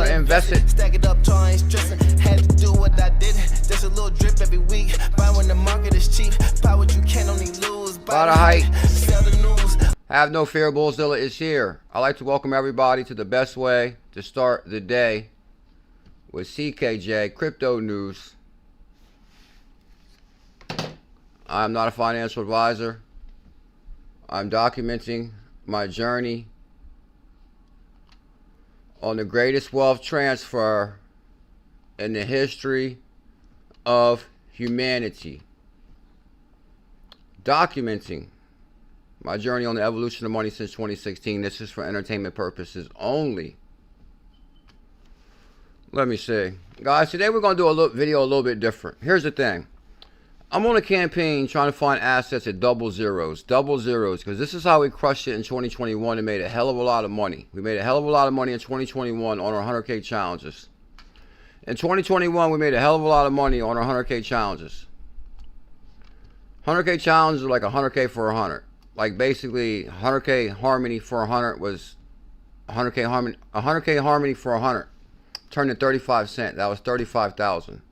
I invested. Stack it up, tall, ain't stressing. Had to do what I did. Just a little drip every week. Buy when the market is cheap. Buy what you can, only lose. Buy the hype. Sell the news. Have no fear, BuLLZiLLa is here. I'd like to welcome everybody to the best way to start the day with CKJ Crypto News. I'm not a financial advisor. I'm documenting my journey on the greatest wealth transfer in the history of humanity. Documenting my journey on the evolution of money since 2016. This is for entertainment purposes only. Let me see. Guys, today we're going to do a video a little bit different. Here's the thing. I'm on a campaign trying to find assets at double zeros, because this is how we crushed it in 2021 and made a hell of a lot of money. We made a hell of a lot of money in 2021 on our 100K challenges. In 2021, we made a hell of a lot of money on our 100K challenges. 100K challenges are like 100K for 100. Like basically 100K harmony for 100 was 100K harmony for 100 turned to 35 cents. That was 35,000.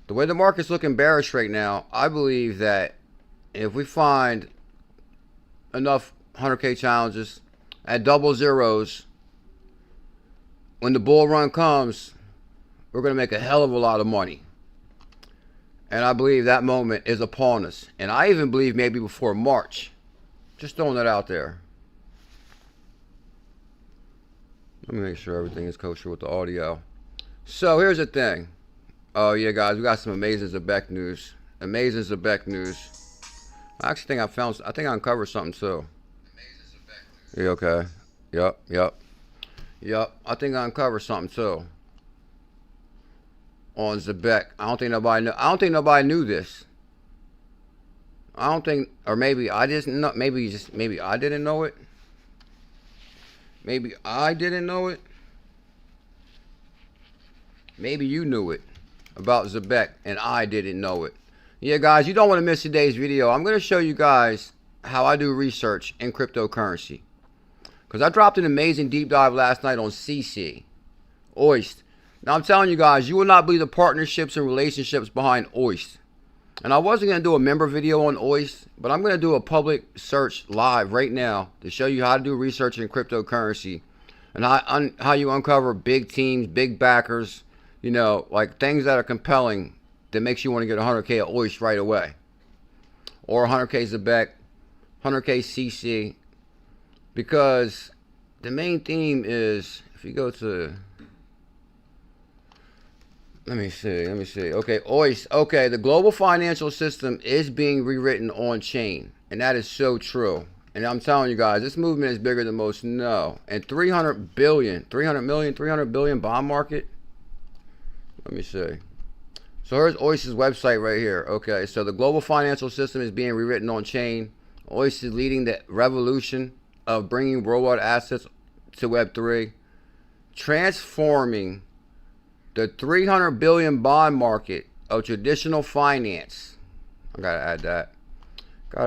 The way the market's looking bearish right now, I believe that if we find enough 100K challenges at double zeros, when the bull run comes, we're going to make a hell of a lot of money. And I believe that moment is upon us. And I even believe maybe before March. Just throwing that out there. Let me make sure everything is kosher with the audio. So here's the thing. Oh yeah, guys, we got some amazing Zebec news. Amazing Zebec news. I actually think I uncovered something too. Amazing Zebec news. Yeah, okay. Yep. I think I uncovered something too. On Zebec. I don't think nobody knew this. I don't think, or maybe I didn't know. Maybe I didn't know it. Maybe I didn't know it. Maybe you knew it about Zebec and I didn't know it. Yeah, guys, you don't want to miss today's video. I'm going to show you guys how I do research in cryptocurrency. Because I dropped an amazing deep dive last night on CC, IOST. Now I'm telling you guys, you will not believe the partnerships and relationships behind IOST. And I wasn't going to do a member video on IOST, but I'm going to do a public search live right now to show you how to do research in cryptocurrency and how you uncover big teams, big backers, you know, like things that are compelling that makes you want to get 100K at IOST right away. Or 100K Zebec, 100K CC. Because the main theme is, if you go to... Let me see. Okay, IOST. Okay, the global financial system is being rewritten on chain. And that is so true. And I'm telling you guys, this movement is bigger than most know. And 300 billion bond market. Let me see. So here's IOST's website right here. Okay, so the global financial system is being rewritten on chain. IOST is leading the revolution of bringing worldwide assets to Web3, transforming the 300 billion bond market of traditional finance. I gotta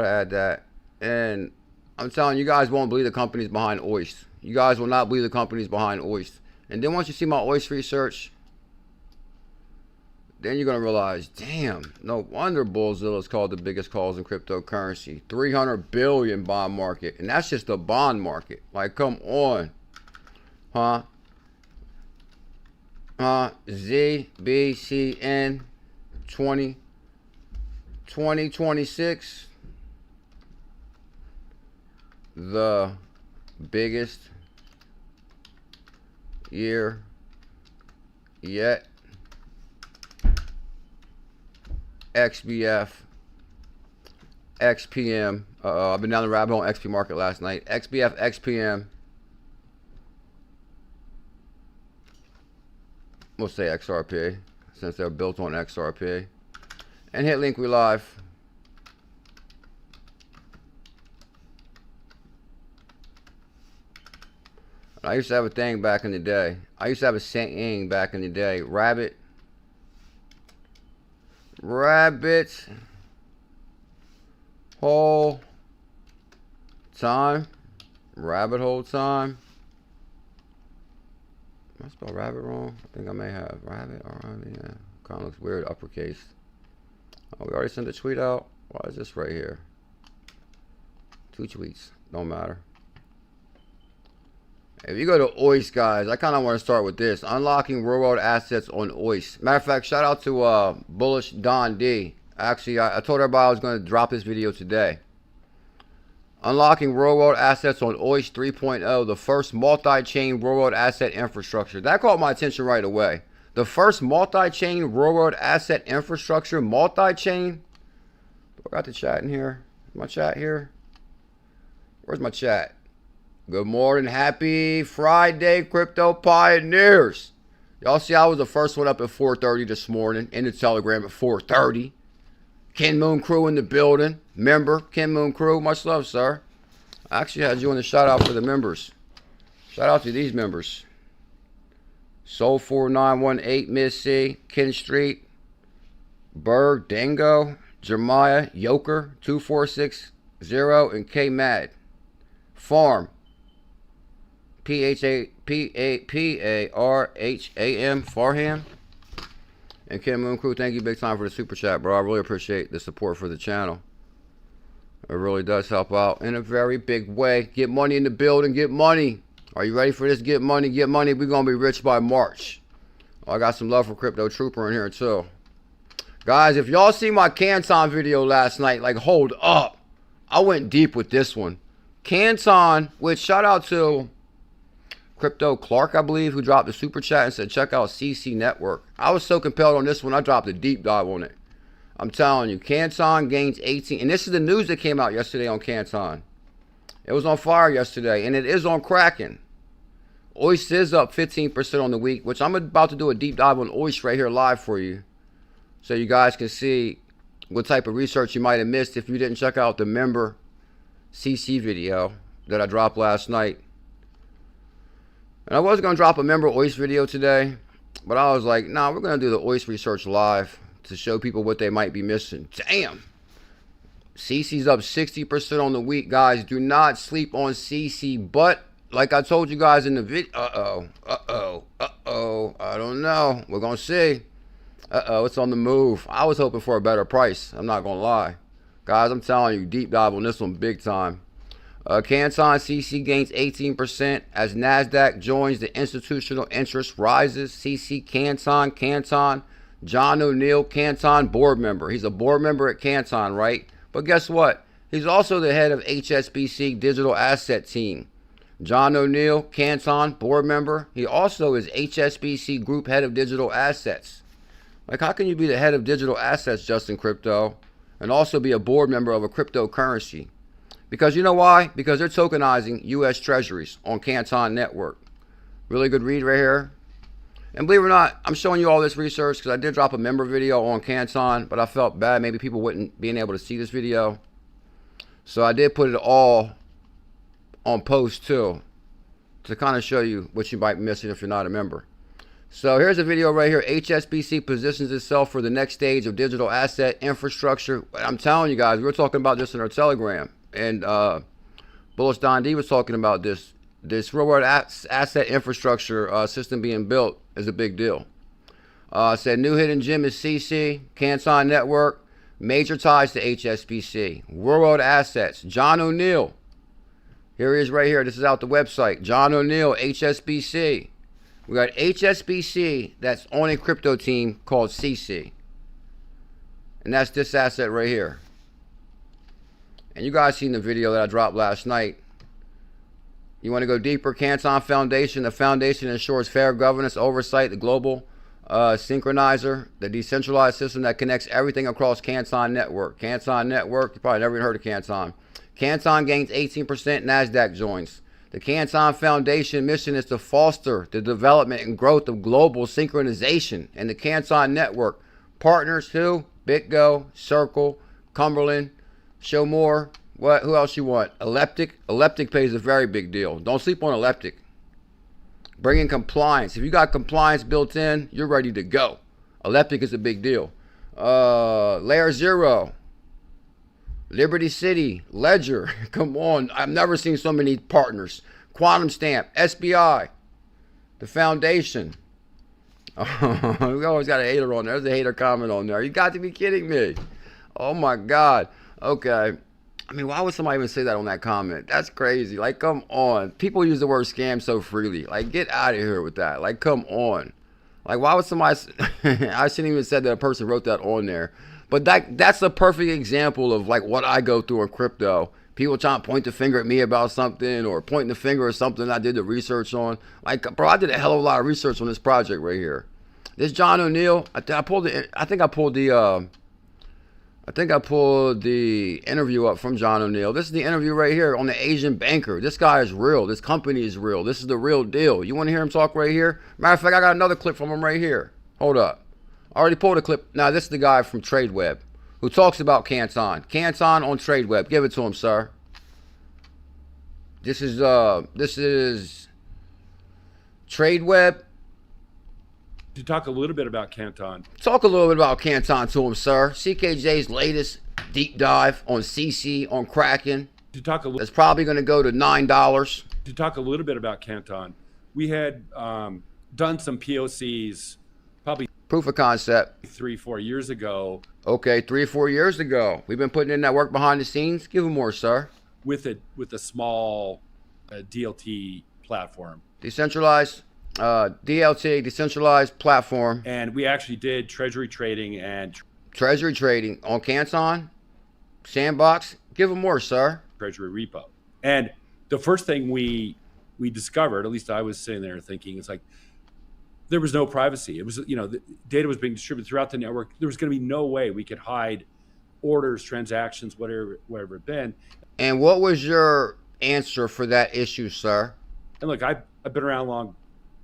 add that. And I'm telling you, guys won't believe the companies behind IOST. You guys will not believe the companies behind IOST. And then once you see my IOST research, then you're gonna realize, damn, no wonder BuLLZiLLa is called the biggest calls in cryptocurrency. 300 billion bond market, and that's just the bond market. Like, come on, huh? ZBCN 2026, the biggest year yet. XBF, XPM. I've been down the rabbit hole on XP market last night. XBF, XPM. We'll say XRP, since they're built on XRP. And hit link we live. I used to have a thing back in the day. I used to have a saying back in the day. Rabbit hole time. Rabbit hole time. I spelled rabbit wrong? I think I may have. Rabbit, R-I-B, yeah. Kind of looks weird, uppercase. Oh, we already sent a tweet out. Why is this right here? 2 tweets. Don't matter. If you go to IOST, guys, I kind of want to start with this. Unlocking real-world assets on IOST. Matter of fact, shout out to 𝕊𝕚𝕠𝕨. Actually, I told everybody I was going to drop this video today. Unlocking real-world assets on IOST 3.0, the first multi-chain real-world asset infrastructure. That caught my attention right away. The first multi-chain real-world asset infrastructure, multi-chain. Do I got the chat in here? My chat here? Where's my chat? Good morning, happy Friday, crypto pioneers. Y'all see I was the first one up at 4:30 this morning in the Telegram at 4:30. Ken Moon Crew in the building. Member, Ken Moon Crew, much love, sir. I actually had you in the shout out for the members. Shout out to these members. Soul 4918, Miss C, Ken Street, Berg, Dango, Jeremiah, Yoker, 2460, and K Mad. Farm, P-A-R-H-A-M, Farham. And Ken Moon Crew, thank you big time for the super chat, bro. I really appreciate the support for the channel. It really does help out in a very big way. Get money in the building, get money. Are you ready for this? Get money, get money. We're going to be rich by March. I got some love for Crypto Trooper in here too. Guys, if y'all see my Canton video last night, like, hold up. I went deep with this one. Canton, which shout out to Crypto Clark, I believe, who dropped the super chat and said, check out CC Network. I was so compelled on this one, I dropped a deep dive on it. I'm telling you, Canton gains 18. And this is the news that came out yesterday on Canton. It was on fire yesterday, and it is on Kraken. IOST is up 15% on the week, which I'm about to do a deep dive on IOST right here live for you. So you guys can see what type of research you might have missed if you didn't check out the member CC video that I dropped last night. And I was going to drop a member IOST video today, but I was like, nah, we're going to do the IOST research live to show people what they might be missing. Damn. CC's up 60% on the week, guys. Do not sleep on CC, but like I told you guys in the video, I don't know. We're going to see. It's on the move. I was hoping for a better price. I'm not going to lie. Guys, I'm telling you, deep dive on this one big time. Canton CC gains 18% as NASDAQ joins the institutional interest rises. CC Canton, John O'Neill, Canton board member. He's a board member at Canton, right? But guess what? He's also the head of HSBC digital asset team. John O'Neill, Canton board member. He also is HSBC group head of digital assets. Like, how can you be the head of digital assets, Justin Crypto, and also be a board member of a cryptocurrency? Because you know why? Because they're tokenizing U.S. treasuries on Canton Network. Really good read right here. And believe it or not, I'm showing you all this research because I did drop a member video on Canton, but I felt bad. Maybe people wouldn't be able to see this video. So I did put it all on post too, to kind of show you what you might be missing if you're not a member. So here's a video right here. HSBC positions itself for the next stage of digital asset infrastructure. I'm telling you guys, we were talking about this in our Telegram. And BuLLZiLLa123 was talking about this real world asset infrastructure system being built is a big deal. Said new hidden gem is CC, Canton Network, major ties to HSBC, real world assets. John O'Neill, here he is right here. This is out the website. John O'Neill, HSBC. We got HSBC that's on a crypto team called CC, and that's this asset right here. And you guys seen the video that I dropped last night. You want to go deeper? Canton Foundation. The foundation ensures fair governance, oversight, the global synchronizer, the decentralized system that connects everything across Canton Network. Canton Network, you probably never even heard of Canton. Canton gains 18%, NASDAQ joins. The Canton Foundation mission is to foster the development and growth of global synchronization. And the Canton Network partners who? BitGo, Circle, Cumberland, Show More. What? Who else you want? 𝕊𝕚𝕗. 𝕊𝕚𝕗 pays a very big deal. Don't sleep on 𝕊𝕚𝕗. Bring in compliance. If you got compliance built in, you're ready to go. 𝕊𝕚𝕗 is a big deal. Layer 0. Liberty City. Ledger. Come on. I've never seen so many partners. Quantum Stamp. SBI. The foundation. We always got a hater on there. There's a hater comment on there. You got to be kidding me. Oh my God. Okay. I mean, why would somebody even say that on that comment? That's crazy. Like, come on. People use the word scam so freely. Like, get out of here with that. Like, come on. Like, why would somebody... I shouldn't even said that a person wrote that on there. But that's a perfect example of, like, what I go through in crypto. People trying to point the finger at me about something, or pointing the finger at something I did the research on. Like, bro, I did a hell of a lot of research on this project right here. This John O'Neill, I think I pulled the interview up from John O'Neill. This is the interview right here on the Asian banker. This guy is real. This company is real. This is the real deal. You want to hear him talk right here? Matter of fact, I got another clip from him right here. Hold up. I already pulled a clip. Now, this is the guy from TradeWeb who talks about Canton. Canton on TradeWeb. Give it to him, sir. This is TradeWeb. To talk a little bit about Canton. Talk a little bit about Canton to him, sir. CKJ's latest deep dive on CC, on Kraken. To talk a little. It's probably going to go to $9. To talk a little bit about Canton, we had done some POCs, probably proof of concept 3-4 years ago. Okay, 3 or 4 years ago. We've been putting in that work behind the scenes. Give him more, sir. With a small DLT platform. Decentralized. DLT, decentralized platform. And we actually did treasury trading and treasury trading on Canton sandbox. Give them more, sir. Treasury repo. And the first thing we discovered, at least I was sitting there thinking, it's like there was no privacy. It was, the data was being distributed throughout the network. There was going to be no way we could hide orders, transactions, whatever it been. And what was your answer for that issue, sir? And look, I've been around long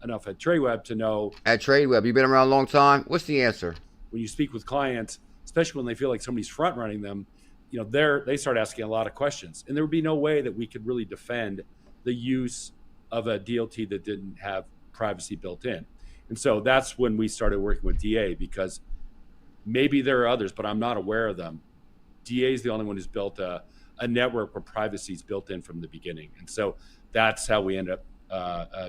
enough at TradeWeb to know. At TradeWeb, you've been around a long time. What's the answer? When you speak with clients, especially when they feel like somebody's front running them, they start asking a lot of questions, and there would be no way that we could really defend the use of a DLT that didn't have privacy built in. And so that's when we started working with DA, because maybe there are others, but I'm not aware of them. DA is the only one who's built a network where privacy is built in from the beginning. And so that's how we end up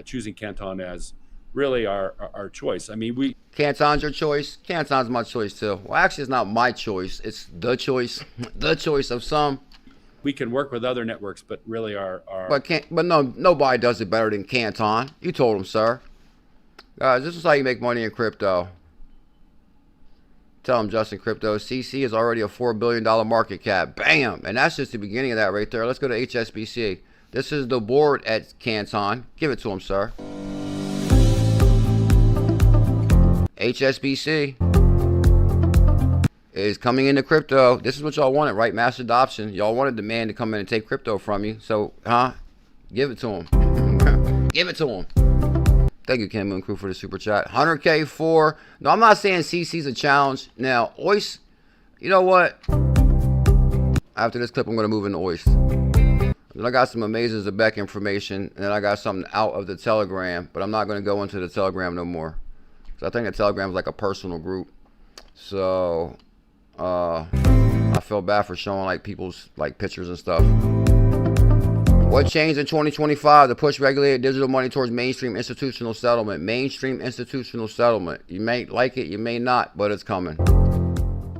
choosing Canton as really our choice. I mean, Canton's your choice. Canton's my choice too. Well, actually, it's not my choice. It's the choice, the choice of some. We can work with other networks, but really But nobody does it better than Canton. You told him, sir. Guys, this is how you make money in crypto. Tell him, Justin Crypto. CC is already a $4 billion market cap. Bam! And that's just the beginning of that right there. Let's go to HSBC. This is the board at Canton. Give it to him, sir. HSBC is coming into crypto. This is what y'all wanted, right? Mass adoption. Y'all wanted the man to come in and take crypto from you. So, give it to him. Give it to him. Thank you, Ken Moon Crew, for the super chat. 100K for... No, I'm not saying CC's a challenge. Now, OIST, you know what? After this clip, I'm going to move into OIST. Then I got some amazing Zebec information, and then I got something out of the Telegram, but I'm not going to go into the Telegram no more. So I think the Telegram is like a personal group. So, I feel bad for showing like people's like pictures and stuff. What changed in 2025 to push regulated digital money towards mainstream institutional settlement? Mainstream institutional settlement. You may like it, you may not, but it's coming.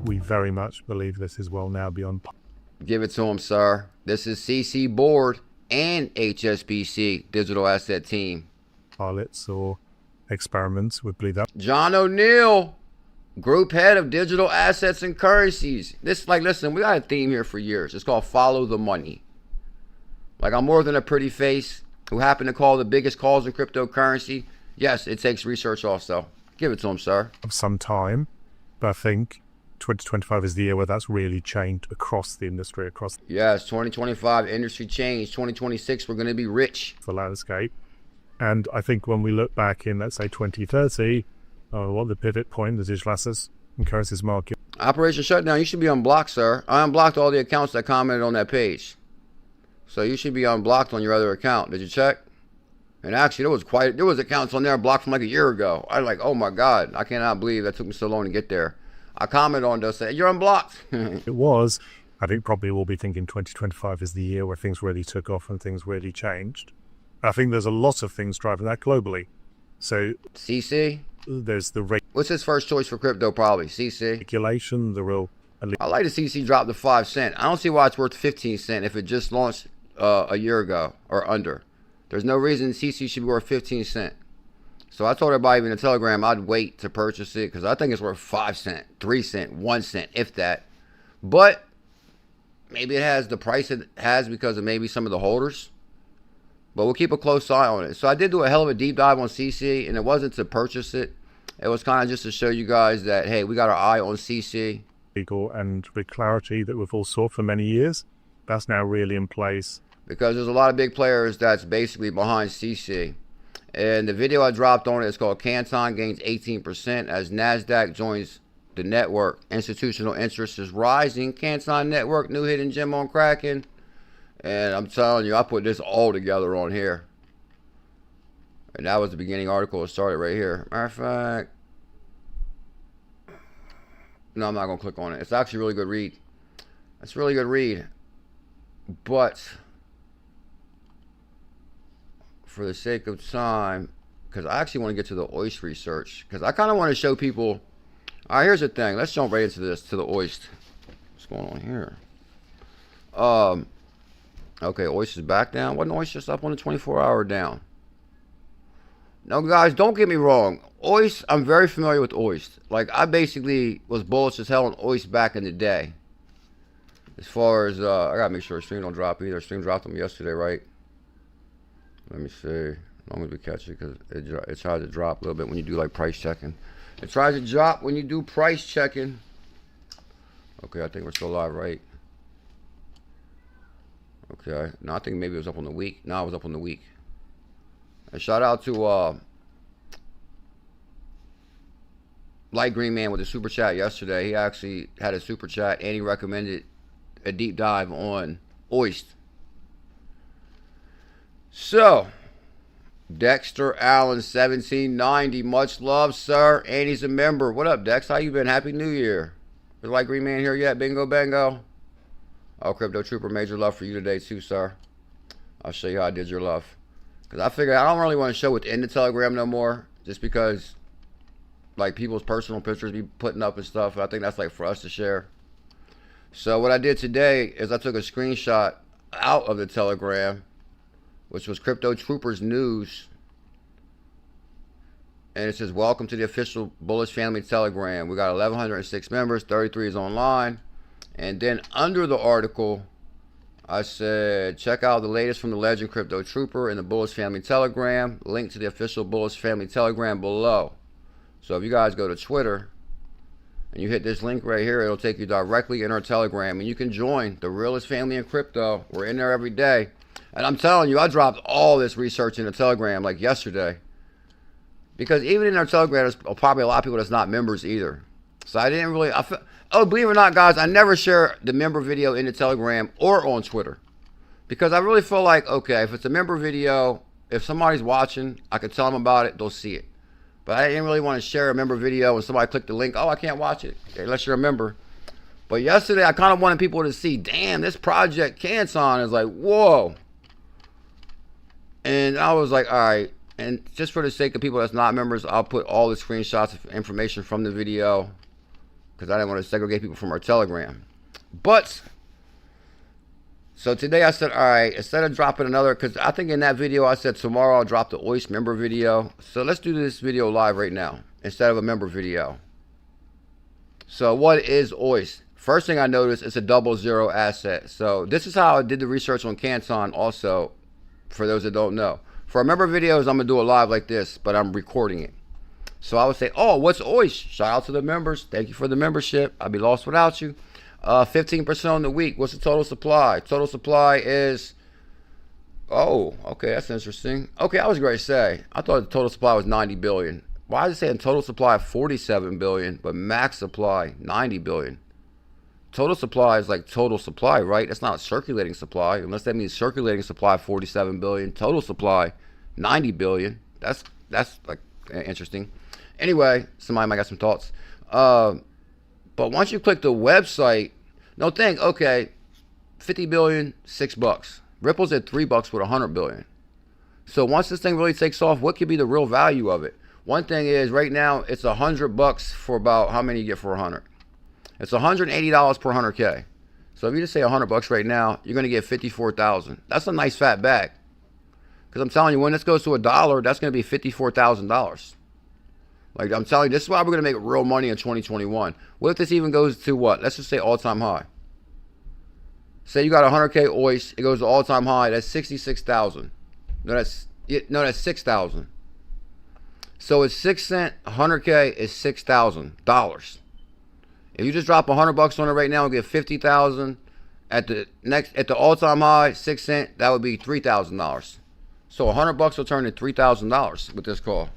We very much believe this is well now beyond. Give it to him, sir. This is CC board and HSBC digital asset team. Pilots or experiments with BuLLZiLLa. John O'Neill, group head of digital assets and currencies. This, like, listen, we got a theme here for years. It's called follow the money. Like, I'm more than a pretty face who happen to call the biggest calls in cryptocurrency. Yes, it takes research also. Give it to him, sir. Of some time, but I think 2025 is the year where that's really changed across the industry, Yes, 2025 industry change. 2026 we're going to be rich. The landscape. And I think when we look back in, let's say 2030, what the pivot point, the digital assets and currencies market. Operation shutdown. You should be unblocked, sir. I unblocked all the accounts that commented on that page. So you should be unblocked on your other account. Did you check? And actually, there was accounts on there blocked from like a year ago. I was like, oh my God, I cannot believe that took me so long to get there. I commented on those, said, you're unblocked. It was. I think probably we'll be thinking 2025 is the year where things really took off and things really changed. I think there's a lot of things driving that globally. So CC? there's the What's his first choice for crypto? Probably CC. regulation, the real I like the CC drop to 5 cents. I don't see why it's worth 15 cents if it just launched a year ago or under. There's no reason CC should be worth 15 cents. So I told everybody in the Telegram I'd wait to purchase it because I think it's worth 5 cents, 3 cents, 1 cent, if that. But maybe it has the price it has because of maybe some of the holders. But we'll keep a close eye on it. So I did do a hell of a deep dive on CC, and it wasn't to purchase it. It was kind of just to show you guys that, hey, we got our eye on CC. legal and with clarity that we've all sought for many years. That's now really in place. Because there's a lot of big players that's basically behind CC. And the video I dropped on it is called Canton gains 18% as NASDAQ joins the network. Institutional interest is rising. Canton Network, new hidden gem on Kraken. And I'm telling you, I put this all together on here. And that was the beginning article. It started right here. Matter of fact, no, I'm not going to click on it. It's actually a really good read. It's a really good read. But for the sake of time, because I actually want to get to the OIST research, because I kind of want to show people. All right, here's the thing. Let's jump right into this, to the OIST. What's going on here? Okay, OIST is back down. Wasn't OIST just up on the 24-hour down? No, guys, don't get me wrong. OIST, I'm very familiar with OIST. Like, I basically was bullish as hell on OIST back in the day. As far as, I gotta make sure the stream don't drop either. Stream dropped them yesterday, right? Let me see. As long as we catch it, because it tries to drop a little bit when you do, like, price checking. It tries to drop when you do price checking. Okay, I think we're still live, right? Okay. No, I think maybe it was up on the week. No, it was up on the week. And shout out to Light Green Man with a super chat yesterday. He actually had a super chat and he recommended a deep dive on OIST. So, Dexter Allen 1790, much love, sir. And he's a member. What up, Dex? How you been? Happy New Year. Is Light Green Man here yet? Bingo bango. Oh, Crypto Trooper, major love for you today too, sir. I'll show you how I did your love. Because I figured I don't really want to show within the Telegram no more. Just because, like, people's personal pictures be putting up and stuff. I think that's, like, for us to share. So what I did today is I took a screenshot out of the Telegram, which was Crypto Troopers News. And it says, welcome to the official Bullish Family Telegram. We got 1,106 members, 33 is online. And then under the article, I said, check out the latest from the legend Crypto Trooper in the Bullish Family Telegram. Link to the official Bullish Family Telegram below. So if you guys go to Twitter and you hit this link right here, it'll take you directly in our Telegram. And you can join the realest family in crypto. We're in there every day. And I'm telling you, I dropped all this research in the Telegram like yesterday. Because even in our Telegram, there's probably a lot of people that's not members either. So I didn't really... Oh, believe it or not, guys, I never share the member video in the Telegram or on Twitter. Because I really feel like, okay, if it's a member video, if somebody's watching, I can tell them about it, they'll see it. But I didn't really want to share a member video and somebody click the link. Oh, I can't watch it unless you're a member. But yesterday, I kind of wanted people to see, damn, this project Canton is like, whoa. And I was like, all right. And just for the sake of people that's not members, I'll put all the screenshots of information from the video. Because I didn't want to segregate people from our Telegram. But, so today I said, all right, instead of dropping another, because I think in that video I said tomorrow I'll drop the OIST member video. So let's do this video live right now, instead of a member video. So what is OIST? First thing I noticed, it's a 00 asset. So this is how I did the research on Canton also, for those that don't know. For our member videos, I'm going to do it live like this, but I'm recording it. So I would say, oh, what's OIST? Shout out to the members. Thank you for the membership. I'd be lost without you. 15% on the week. What's the total supply? Total supply is, oh, okay, that's interesting. Okay, I was going to say, I thought the total supply was 90 billion. Why is it saying total supply of 47 billion, but max supply 90 billion? Total supply is like total supply, right? That's not circulating supply, unless that means circulating supply 47 billion. Total supply 90 billion. That's like interesting. Anyway, somebody might got some thoughts. But once you click the website, no, think, okay, 50 billion, $6. Ripple's at $3 with 100 billion. So once this thing really takes off, what could be the real value of it? One thing is right now it's $100 for about, how many you get for 100? It's $180 per 100K. So if you just say $100 right now, you're going to get 54,000. That's a nice fat bag. Because I'm telling you, when this goes to $1, that's going to be $54,000. Like I'm telling you, this is why we're going to make real money in 2021. What if this even goes to what? Let's just say all-time high. Say you got 100K OIST, it goes to all-time high. That's 66,000. No, that's 6,000. So it's 6 cents. 100K is $6,000. If you just drop $100 on it right now and get 50,000 at the all-time high, 6 cents, that would be $3,000. So $100 will turn to $3,000 with this call.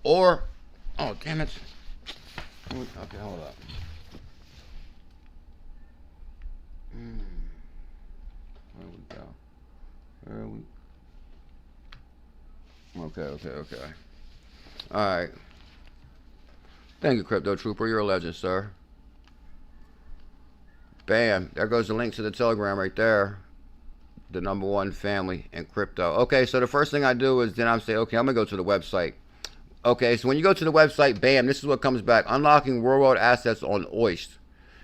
Or, oh damn it. Okay, hold up. There we go. There we. Okay. All right. Thank you, Crypto Trooper. You're a legend, sir. Bam. There goes the link to the Telegram right there. The #1 family in crypto. Okay, so the first thing I do is then I say, okay, I'm going to go to the website. Okay, so when you go to the website, bam, this is what comes back. Unlocking real-world assets on OIST.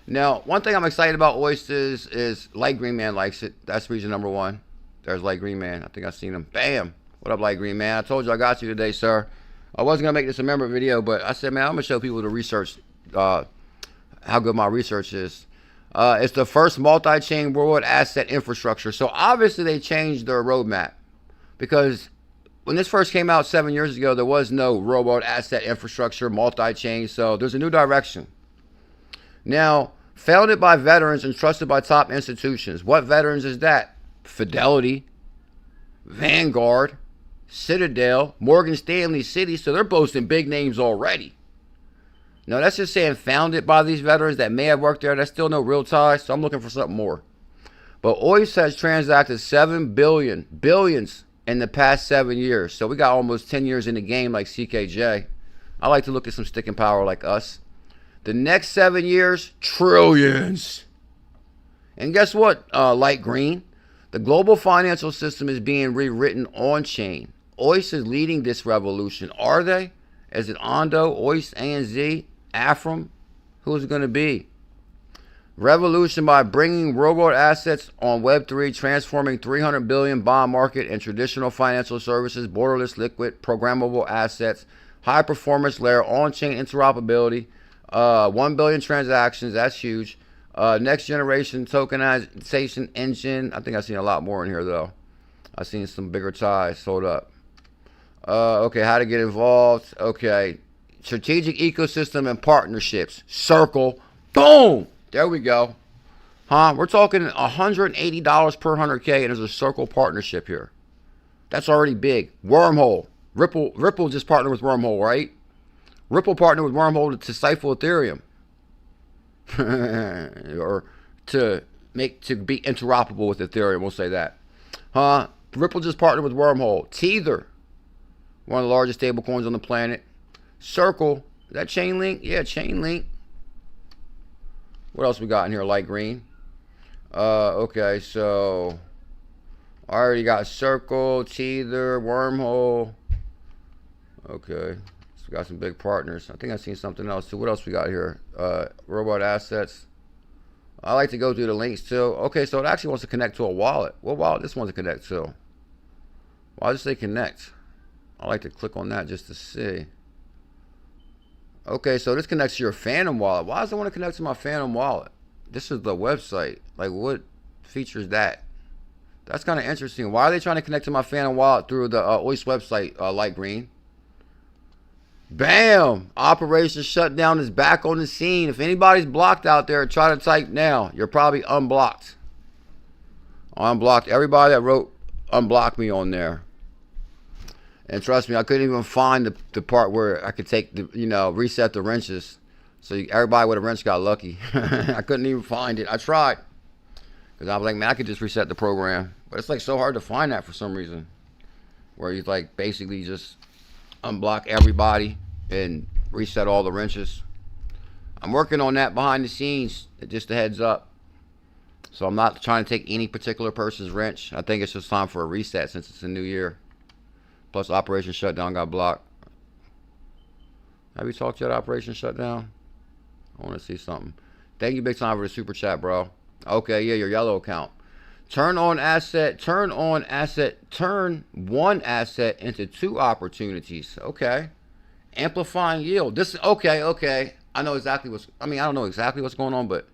Now, one thing I'm excited about OIST is Light Green Man likes it. That's reason #1. There's Light Green Man. I think I've seen him. Bam. What up, Light Green Man? I told you I got you today, sir. I wasn't going to make this a member video, but I said, man, I'm going to show people the research, how good my research is. It's the first multi-chain world asset infrastructure. So obviously they changed their roadmap, because when this first came out 7 years ago, there was no real world asset infrastructure, multi-chain. So there's a new direction. Now, founded by veterans and trusted by top institutions. What veterans is that? Fidelity, Vanguard, Citadel, Morgan Stanley, Citi. So they're boasting big names already. Now, that's just saying founded by these veterans that may have worked there. That's still no real ties, so I'm looking for something more. But OIST has transacted billions in the past 7 years. So we got almost 10 years in the game like CKJ. I like to look at some sticking power like us. The next 7 years, trillions. And guess what, Light Green? The global financial system is being rewritten on-chain. OIST is leading this revolution. Are they? Is it Ondo, OIST, ANZ? Afram? Who's it going to be? Revolution by bringing real-world assets on Web3, transforming 300 billion bond market and traditional financial services, borderless, liquid, programmable assets, high-performance layer, on-chain interoperability, 1 billion transactions. That's huge. Next generation tokenization engine. I think I've seen a lot more in here, though. I've seen some bigger ties. Hold up. Okay, how to get involved. Okay. Strategic ecosystem and partnerships. Circle. Boom. There we go. We're talking $180 per 100K, and there's a Circle partnership here. That's already big. Wormhole. Ripple just partnered with Wormhole, right? Ripple partnered with Wormhole to stifle Ethereum. Or to be interoperable with Ethereum, we'll say that. Ripple just partnered with Wormhole. Tether, one of the largest stablecoins on the planet. Circle, is that Chainlink? Yeah, Chainlink. What else we got in here? Light green. Okay, so I already got Circle, Tether, Wormhole. Okay, so we got some big partners. I think I've seen something else too. What else we got here? Robot assets. I like to go through the links too. Okay, so it actually wants to connect to a wallet. What wallet this wants to connect to? Why does it say connect? I like to click on that just to see. Okay, so this connects to your Phantom wallet. Why does it want to connect to my Phantom wallet? This is the website. Like, what features that? That's kind of interesting. Why are they trying to connect to my Phantom wallet through the OIST website, Light Green? Bam! Operation Shutdown is back on the scene. If anybody's blocked out there, try to type now. You're probably unblocked. I unblocked everybody that wrote unblock me on there. And trust me, I couldn't even find the part where I could take the, reset the wrenches. So everybody with a wrench got lucky. I couldn't even find it. I tried. Because I was like, man, I could just reset the program. But it's like so hard to find that for some reason. Where you like basically just unblock everybody and reset all the wrenches. I'm working on that behind the scenes. Just a heads up. So I'm not trying to take any particular person's wrench. I think it's just time for a reset since it's a new year. Plus Operation Shutdown got blocked. Have you talked yet, Operation Shutdown? I want to see something. Thank you big time for the super chat, bro. Okay, yeah, your yellow account. Turn one asset into 2 opportunities. Okay. Amplifying yield. This, okay. I know exactly I don't know exactly what's going on, but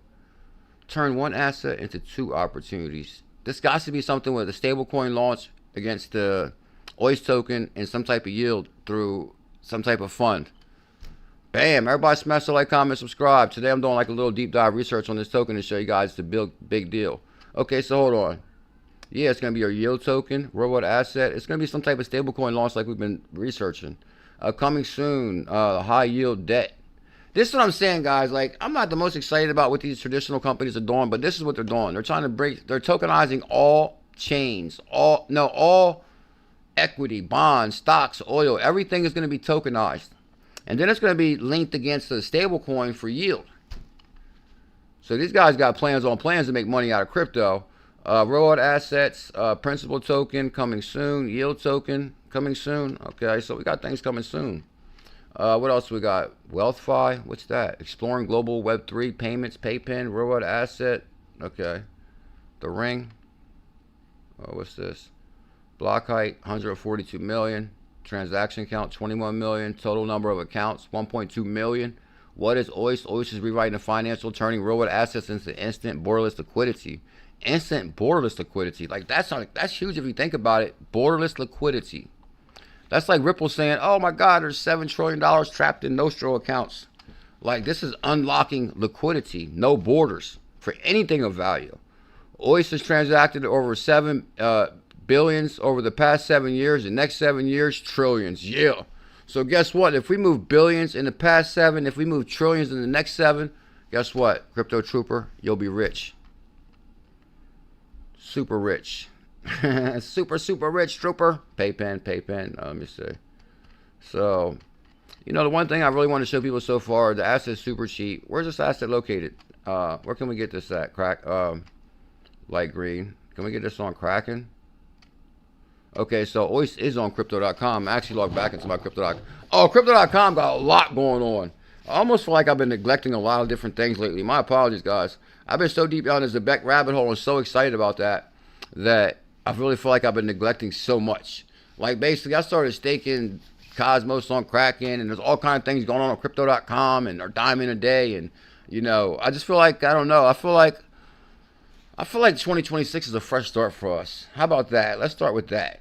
turn one asset into 2 opportunities. This got to be something with a stablecoin launch against the IOST token and some type of yield through some type of fund. Bam, everybody smash the like, comment, subscribe. Today I'm doing like a little deep dive research on this token to show you guys the big deal. Okay, so hold on. Yeah, it's going to be your yield token, real world asset. It's going to be some type of stablecoin launch like we've been researching. Coming soon, high yield debt. This is what I'm saying, guys. Like, I'm not the most excited about what these traditional companies are doing, but this is what they're doing. They're trying to they're tokenizing all chains, all equity, bonds, stocks, oil. Everything is going to be tokenized. And then it's going to be linked against a stable coin for yield. So these guys got plans on plans to make money out of crypto. Real assets, principal token coming soon. Yield token coming soon. Okay, so we got things coming soon. What else we got? WealthFi. What's that? Exploring global Web3 payments. PayPin. Real asset. Okay. The Ring. What's this? Block height 142 million. Transaction count 21 million. Total number of accounts 1.2 million. What is IOST? IOST is rewriting the financial, turning real world assets into instant borderless liquidity. Instant borderless liquidity. Like that's huge if you think about it. Borderless liquidity. That's like Ripple saying, "Oh my God, there's $7 trillion trapped in Nostro accounts." Like this is unlocking liquidity, no borders for anything of value. IOST has transacted over 7 billions over the past 7 years. The next 7 years, trillions. Yeah. So guess what? If we move billions in the past 7, if we move trillions in the next 7, guess what? Crypto Trooper, you'll be rich. Super rich. super rich, Trooper. PayPin. Let me see. So, you know, the one thing I really want to show people so far, the asset's super cheap. Where's this asset located? Where can we get this at? Light green. Can we get this on Kraken? Okay, so IOST is on crypto.com. I actually logged back into my crypto.com. Oh, crypto.com got a lot going on. I almost feel like I've been neglecting a lot of different things lately. My apologies, guys. I've been so deep down in the Zebec rabbit hole and so excited about that I really feel like I've been neglecting so much. Like, basically, I started staking Cosmos on Kraken, and there's all kinds of things going on crypto.com and our diamond a day. And, you know, I just feel like, I don't know. I feel like 2026 is a fresh start for us. How about that? Let's start with that.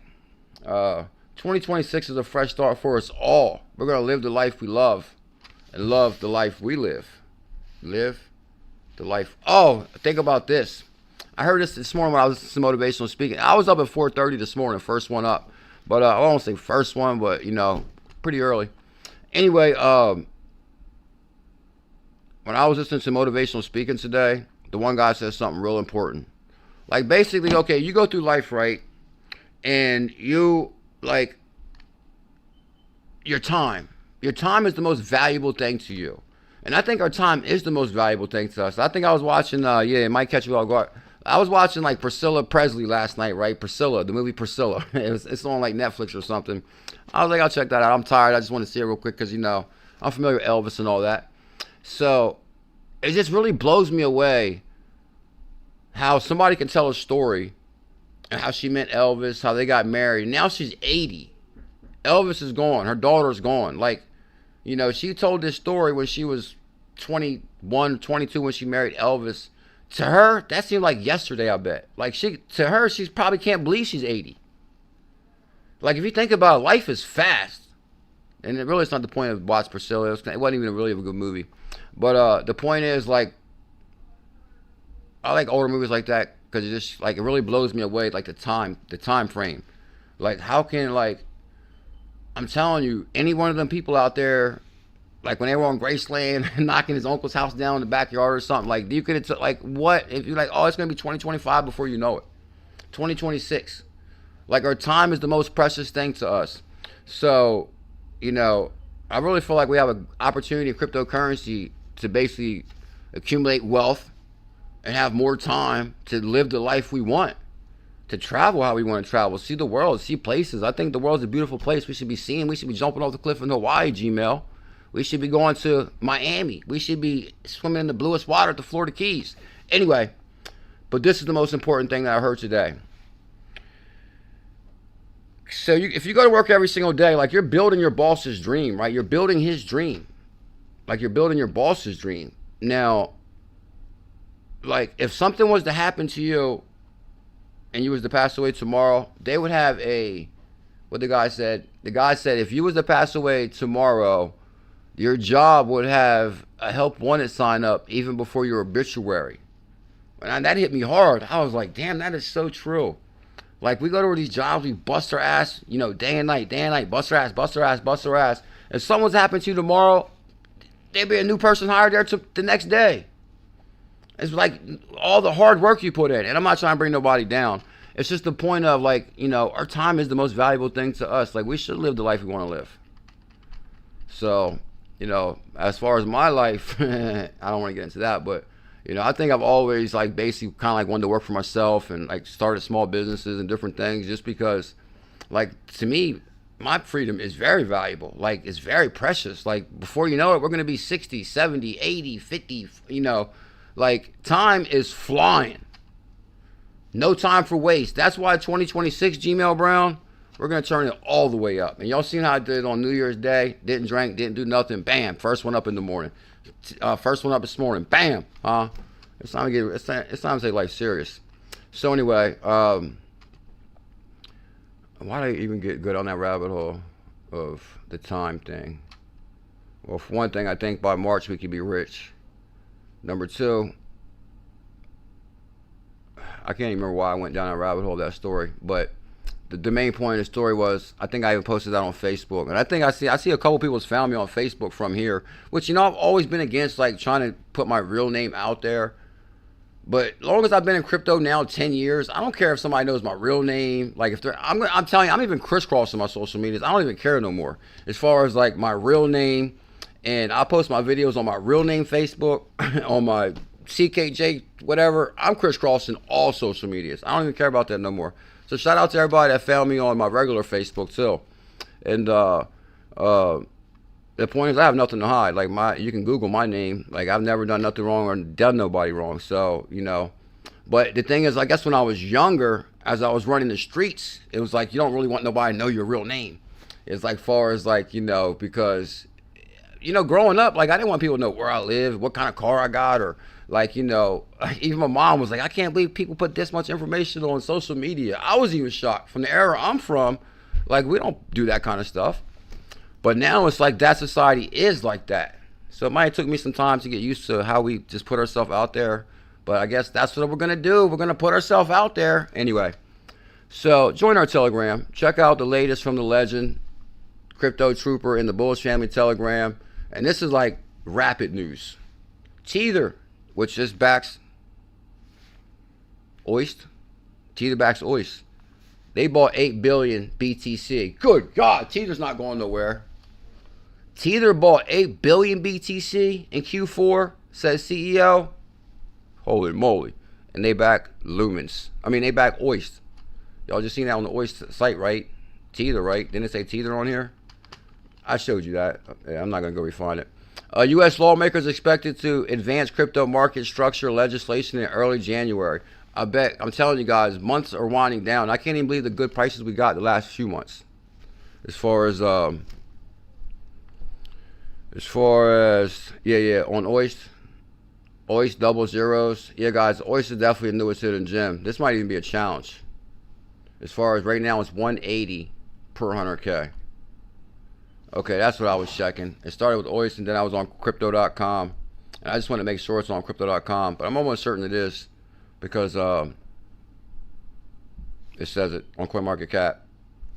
2026 is a fresh start for us all. We're going to live the life we love and love the life we live. Live the life. Oh, think about this. I heard this morning when I was listening to motivational speaking. I was up at 4:30 this morning, first one up. But I won't say first one, but, you know, pretty early. Anyway, when I was listening to motivational speaking today, the one guy said something real important. Like, basically, okay, you go through life, right? And you, like, your time is the most valuable thing to you. And I think our time is the most valuable thing to us. I think I was watching, it might catch you off guard. I was watching, like, Priscilla Presley last night, right? Priscilla, the movie Priscilla. It's on, like, Netflix or something. I was like, I'll check that out. I'm tired. I just want to see it real quick because, you know, I'm familiar with Elvis and all that. So it just really blows me away how somebody can tell a story and how she met Elvis, how they got married. Now she's 80. Elvis is gone. Her daughter's gone. Like, you know, she told this story when she was 21, 22 when she married Elvis. To her, that seemed like yesterday, I bet. Like, she probably can't believe she's 80. Like, if you think about it, life is fast. And it really is not the point of watch Priscilla. It wasn't even really a good movie. But the point is, like, I like older movies like that because it just, like, it really blows me away, like, the time frame. Like, how can, like, I'm telling you, any one of them people out there, like, when they were on Graceland knocking his uncle's house down in the backyard or something, like, you could, like, what if you're like, oh, it's gonna be 2025 before you know it, 2026. Like, our time is the most precious thing to us. So, you know, I really feel like we have an opportunity in cryptocurrency to basically accumulate wealth and have more time to live the life we want. to travel how we want to travel, see the world, see places. I think the world's a beautiful place. We should be seeing. We should be jumping off the cliff in Hawaii, Gmail. We should be going to Miami. We should be swimming in the bluest water at the Florida Keys. Anyway, but this is the most important thing that I heard today. So if you go to work every single day, like you're building your boss's dream, right? You're building his dream. Like you're building your boss's dream. Now, like if something was to happen to you and you was to pass away tomorrow, they would have what the guy said if you was to pass away tomorrow, your job would have a help wanted sign up even before your obituary. And that hit me hard. I was like, damn, that is so true. Like we go to these jobs, we bust our ass, day and night, bust our ass, bust our ass, bust our ass. If something's happened to you tomorrow, there'd be a new person hired there the next day. It's like all the hard work you put in. And I'm not trying to bring nobody down. It's just the point of like, our time is the most valuable thing to us. Like we should live the life we want to live. So, as far as my life, I don't want to get into that, but I think I've always like basically kind of like wanted to work for myself and like started small businesses and different things just because like to me, my freedom is very valuable. Like it's very precious. Like before you know it, we're going to be 60, 70, 80, 50, like time is flying. No time for waste. That's why 2026 Gmail Brown, we're going to turn it all the way up. And y'all seen how I did it on New Year's Day? Didn't drink, didn't do nothing. Bam. First one up in the morning. First one up this morning. Bam. It's time to take life serious. So anyway, why did I even get good on that rabbit hole of the time thing? Well, for one thing, I think by March we could be rich. Number two, I can't even remember why I went down that rabbit hole of that story, but the main point of the story was, I think I even posted that on Facebook, and I think I see a couple people has found me on Facebook from here, which I've always been against like trying to put my real name out there. But as long as I've been in crypto now 10 years, I don't care if somebody knows my real name. Like if I'm telling you, I'm even crisscrossing my social medias. I don't even care no more as far as like my real name. And I post my videos on my real name Facebook, on my CKJ, whatever. I'm crisscrossing all social medias. I don't even care about that no more. So shout out to everybody that found me on my regular Facebook too. And the point is I have nothing to hide. Like you can Google my name. Like I've never done nothing wrong or done nobody wrong. So, but the thing is, I guess when I was younger, as I was running the streets, it was like, you don't really want nobody to know your real name. It's like far as like, because growing up, like I didn't want people to know where I live, what kind of car I got, or like, even my mom was like, I can't believe people put this much information on social media. I was even shocked. From the era I'm from, like we don't do that kind of stuff. But now it's like that society is like that. So it might have took me some time to get used to how we just put ourselves out there. But I guess that's what we're going to do. We're going to put ourselves out there. Anyway, so join our Telegram. Check out the latest from the legend, Crypto Trooper in the Bullish Family Telegram. And this is like rapid news. Tether, which just backs IOST. Tether backs IOST. They bought 8 billion BTC. Good God, Tether's not going nowhere. Tether bought 8 billion BTC in Q4, says CEO. Holy moly. And they back Lumens. They back IOST. Y'all just seen that on the IOST site, right? Tether, right? Didn't it say Tether on here? I showed you that. I'm not going to go refine it. U.S. lawmakers expected to advance crypto market structure legislation in early January. I'm telling you guys, months are winding down. I can't even believe the good prices we got the last few months. As far as on IOST double zeros. Yeah, guys, IOST is definitely the newest hidden gem. This might even be a challenge. As far as right now, it's 180 per 100K. Okay, that's what I was checking. It started with IOST and then I was on crypto.com. And I just want to make sure it's on crypto.com, but I'm almost certain it is because it says it on CoinMarketCap.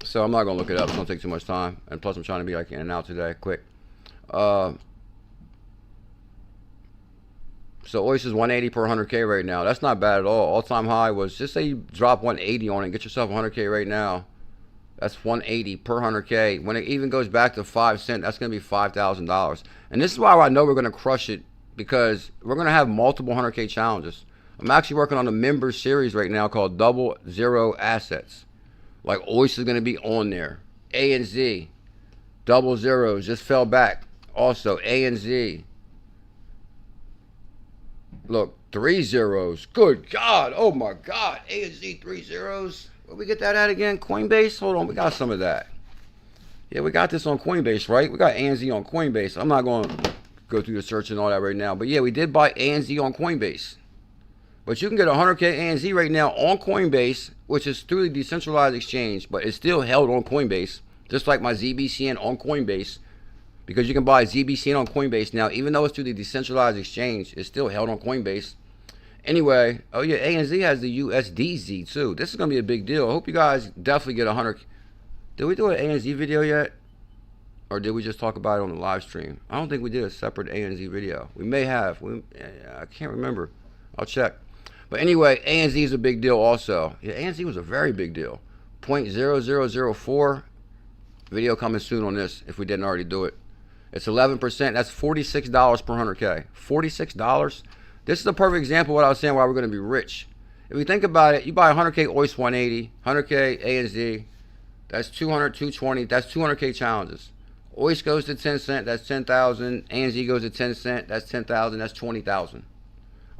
So I'm not going to look it up. It's going to take too much time. And plus I'm trying to be like in and out today, quick. So IOST is 180 per 100K right now. That's not bad at all. All-time high was, just say you drop 180 on it and get yourself 100K right now. That's 180 per 100K. When it even goes back to 5 cents, that's going to be $5,000. And this is why I know we're going to crush it, because we're going to have multiple 100K challenges. I'm actually working on a member series right now called Å𝕬𝕣 assets. Like OIST is going to be on there. A and Z. Double zeros just fell back. Also A and Z. Look, 3 zeros. Good God. Oh my God. A and Z 3 zeros. Where we get that at again? Coinbase? Hold on. We got some of that. Yeah, we got this on Coinbase, right? We got A and Z on Coinbase. I'm not going to go through the search and all that right now. But yeah, we did buy A and Z on Coinbase. But you can get 100K A and Z right now on Coinbase, which is through the decentralized exchange, but it's still held on Coinbase, just like my ZBCN on Coinbase, because you can buy ZBCN on Coinbase now, even though it's through the decentralized exchange, it's still held on Coinbase. Anyway, oh yeah, A and Z has the USDZ too. This is going to be a big deal. I hope you guys definitely get 100. Did we do an A and Z video yet? Or did we just talk about it on the live stream? I don't think we did a separate A and Z video. We may have. I can't remember. I'll check. But anyway, A and Z is a big deal also. Yeah, A and Z was a very big deal. 0.0004. Video coming soon on this if we didn't already do it. It's 11%. That's $46 per 100K. $46? This is a perfect example of what I was saying why we're going to be rich. If you think about it, you buy 100K OIST 180, 100K A and Z. That's 200, 220. That's 200K challenges. OIST goes to 10 cent. That's 10,000. A and Z goes to 10 cent. That's 10,000. That's 20,000.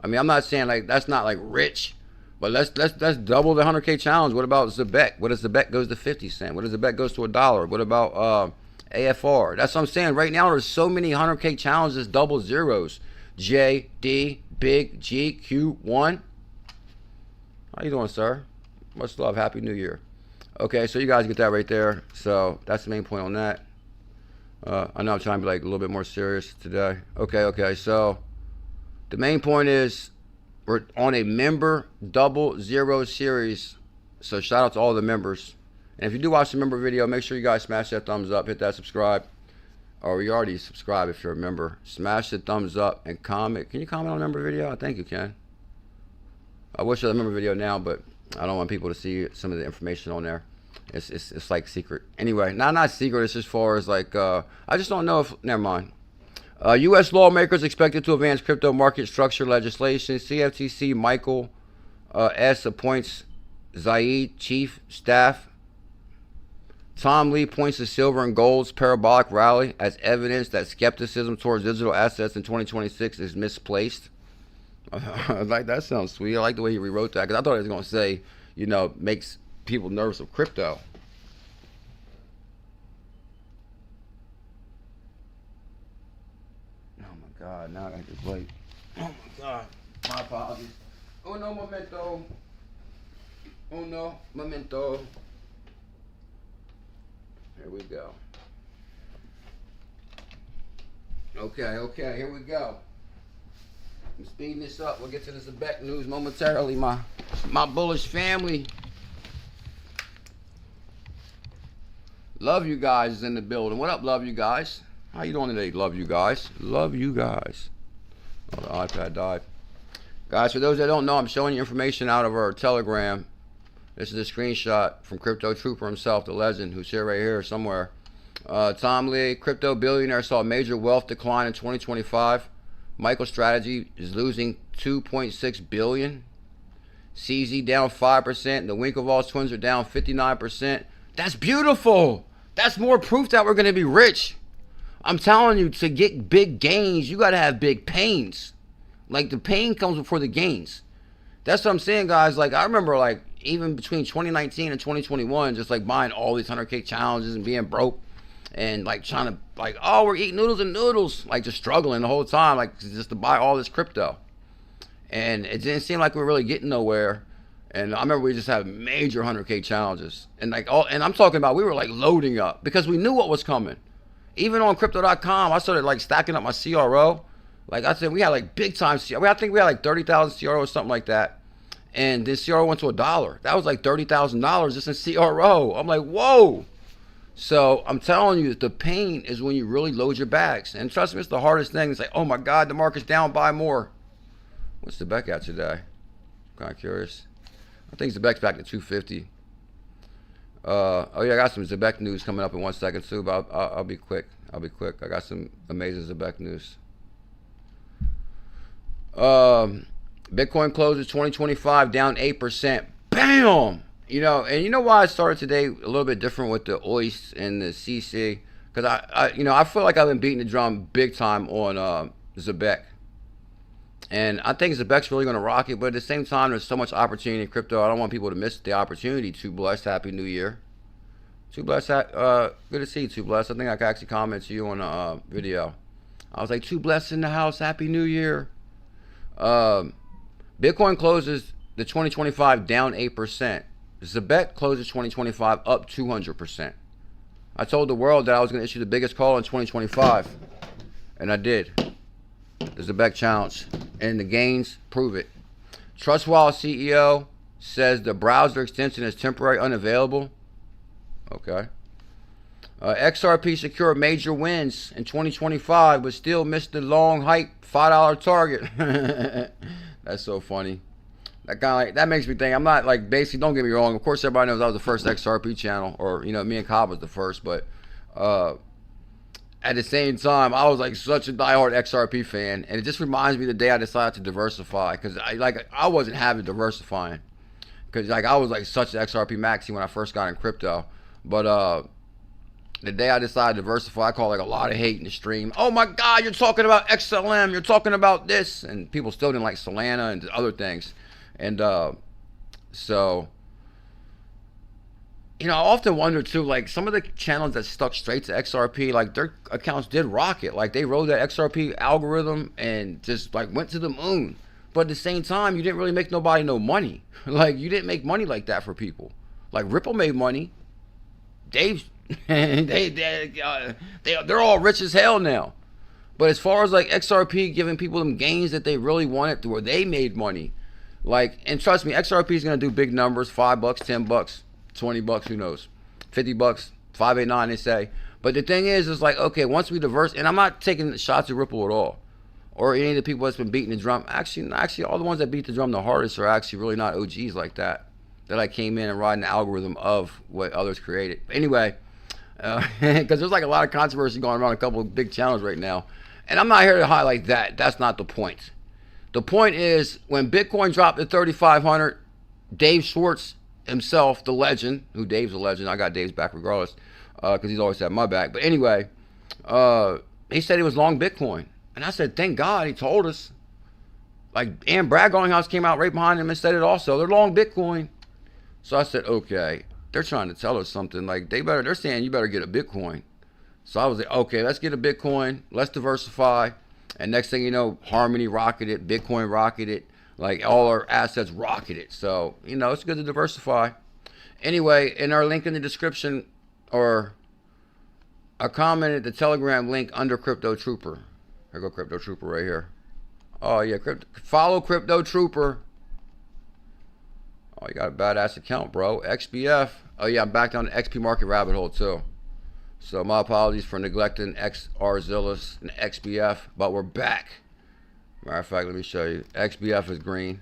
I mean, I'm not saying like that's not like rich, but let's double the 100K challenge. What about Zebec? What if Zebec goes to 50 cent? What if Zebec goes to $1? What about AFR? That's what I'm saying. Right now, there's so many 100K challenges, double zeros. J, D, big, G, Q, 1. How you doing, sir? Much love. Happy New Year. Okay, so you guys get that right there. So that's the main point on that. I know I'm trying to be like a little bit more serious today. Okay. So the main point is we're on a member Å𝕬𝕣 series. So shout out to all the members. And if you do watch the member video, make sure you guys smash that thumbs up, hit that subscribe. Or you already subscribe if you're a member. Smash the thumbs up and comment. Can you comment on the member video? I think you can. I wish I had a member video now, but I don't want people to see some of the information on there. It's like secret. Anyway, not secret. It's as far as like I just don't know if. Never mind. U.S. lawmakers expected to advance crypto market structure legislation. CFTC Michael S. appoints Zaid chief staff. Tom Lee points to silver and gold's parabolic rally as evidence that skepticism towards digital assets in 2026 is misplaced. Like, that sounds sweet. I like the way he rewrote that because I thought he was going to say, you know, makes people nervous of crypto. Oh my God, now I got this late. Oh my God, my apologies. Uno momento. Uno momento. Here we go. Okay, here we go. I'm speeding this up. We'll get to the Zebec news momentarily, my bullish family. Love you guys is in the building. What up, love you guys? How you doing today? Love you guys. Love you guys. Oh, the iPad died. Guys, for those that don't know, I'm showing you information out of our Telegram. This is a screenshot from Crypto Trooper himself, the legend, who's here right here somewhere. Tom Lee, crypto billionaire, saw major wealth decline in 2025. MicroStrategy is losing $2.6 billion. CZ down 5%. The Winklevoss twins are down 59%. That's beautiful. That's more proof that we're going to be rich. I'm telling you, to get big gains, you got to have big pains. Like, the pain comes before the gains. That's what I'm saying, guys. Like, I remember, like, even between 2019 and 2021, just like buying all these 100K challenges and being broke and like trying to like, oh, we're eating noodles and noodles, like just struggling the whole time, like just to buy all this crypto. And it didn't seem like we were really getting nowhere. And I remember we just had major 100K challenges and like all, and I'm talking about we were like loading up because we knew what was coming. Even on crypto.com, I started like stacking up my CRO. Like I said, we had like big time CRO. I think we had like 30,000 CRO or something like that. And this CRO went to $1. That was like $30,000 just in CRO. I'm like, whoa. So I'm telling you, the pain is when you really load your bags. And trust me, it's the hardest thing. It's like, oh my God, the market's down, buy more. What's Zebec at today? I'm kind of curious. I think Zebec's back to 250. Oh yeah, I got some Zebec news coming up in 1 second too, but I'll be quick. I got some amazing Zebec news. Bitcoin closes 2025 down 8%. Bam! You know, and you know why I started today a little bit different with the OIST and the CC? Because I feel like I've been beating the drum big time on Zebec. And I think Zebec's really going to rock it, but at the same time, there's so much opportunity in crypto. I don't want people to miss the opportunity. 𝕊𝕚𝕨, Happy New Year. 𝕊𝕚𝕨, good to see you, 𝕊𝕚𝕨. I think I can actually comment to you on a video. I was like, 𝕊𝕚𝕨 in the house, Happy New Year. Bitcoin closes the 2025 down 8%. Zebec closes 2025 up 200%. I told the world that I was going to issue the biggest call in 2025, and I did. The Zebec challenge, and the gains prove it. TrustWallet CEO says the browser extension is temporarily unavailable. Okay. XRP secured major wins in 2025, but still missed the long hype $5 target. That's so funny. That makes me think. I'm not like, basically, don't get me wrong. Of course, everybody knows I was the first XRP channel, or you know, me and Cobb was the first. But at the same time, I was like such a diehard XRP fan, and it just reminds me of the day I decided to diversify, because I wasn't having diversifying, because like I was like such an XRP maxi when I first got in crypto, but the day I decided to diversify, I caught like a lot of hate in the stream. Oh my God, you're talking about XLM, you're talking about this, and people still didn't like Solana and other things. And so, you know, I often wonder too, like some of the channels that stuck straight to XRP, like their accounts did rocket. Like they rode that XRP algorithm and just like went to the moon. But at the same time, you didn't really make nobody no money. Like you didn't make money like that for people. Like Ripple made money. They're all rich as hell now. But as far as like XRP giving people them gains that they really wanted to, where they made money, like, and trust me, XRP is gonna do big numbers, $5, $10, $20, who knows, $50, 589 they say. But the thing is like, okay, once we diverse, and I'm not taking shots at Ripple at all, or any of the people that's been beating the drum. Actually, all the ones that beat the drum the hardest are actually really not OGs like that I came in and riding the algorithm of what others created. But anyway, because there's like a lot of controversy going around a couple of big channels right now, and I'm not here to highlight that. That's not the point. The point is, when Bitcoin dropped to 3,500, Dave Schwartz himself, the legend, who Dave's a legend, I got Dave's back regardless, because he's always had my back. But anyway, he said he was long Bitcoin, and I said, thank God he told us. Like, Ann Bragg-Garlinghouse came out right behind him and said it also. They're long Bitcoin. So I said, okay, they're trying to tell us something. Like, they're saying you better get a Bitcoin. So I was like, okay, let's get a Bitcoin. Let's diversify. And next thing you know, Harmony rocketed, Bitcoin rocketed, like all our assets rocketed. So, you know, it's good to diversify. Anyway, in our link in the description, or I commented the Telegram link under Crypto Trooper. Here go Crypto Trooper right here. Oh yeah, follow Crypto Trooper. Oh, you got a badass account, bro. XBF. Oh yeah, I'm back down the XP market rabbit hole too. So my apologies for neglecting XRZILLA and XBF, but we're back. Matter of fact, let me show you. XBF is green.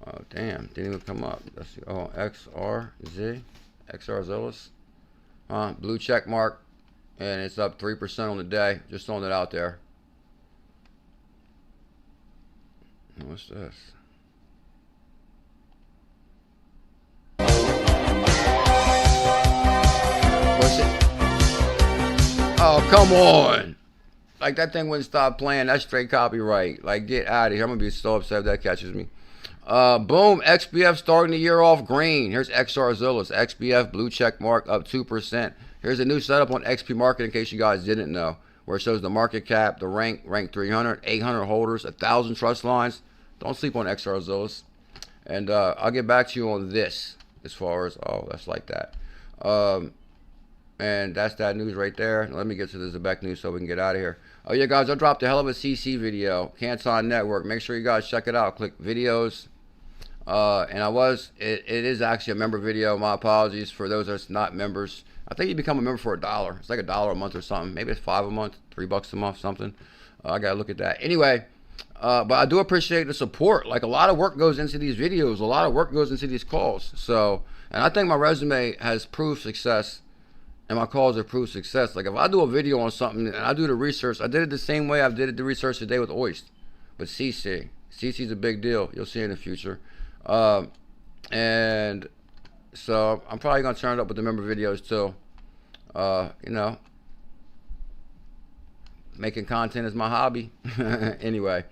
Oh damn, didn't even come up. Let's see. Oh, XRZILLA. Blue check mark, and it's up 3% on the day. Just throwing it out there. What's this? What's it? Oh, come on. Like, that thing wouldn't stop playing. That's straight copyright. Like, get out of here. I'm going to be so upset if that catches me. Boom. XBF starting the year off green. Here's XRZILLA. XBF blue check mark up 2%. Here's a new setup on XP Market in case you guys didn't know, where it shows the market cap, the rank 300, 800 holders, 1,000 trust lines. Don't sleep on XRZILLA. And I'll get back to you on this as far as, oh, that's like that. And that's that news right there. Let me get to the Zebec news so we can get out of here. Oh yeah, guys, I dropped a hell of a CC video, Canton Network. Make sure you guys check it out. Click videos. And it is actually a member video. My apologies for those that's not members. I think you become a member for $1. It's like $1 a month or something. Maybe it's $5 a month, $3 a month, something. I gotta look at that. Anyway, but I do appreciate the support. Like, a lot of work goes into these videos. A lot of work goes into these calls. So, and I think my resume has proved success, and my calls have proved success. Like, if I do a video on something and I do the research, I did it the same way I did the research today with OIST, but CC. CC's a big deal. You'll see in the future. And so I'm probably going to turn it up with the member videos too. You know, making content is my hobby. Anyway,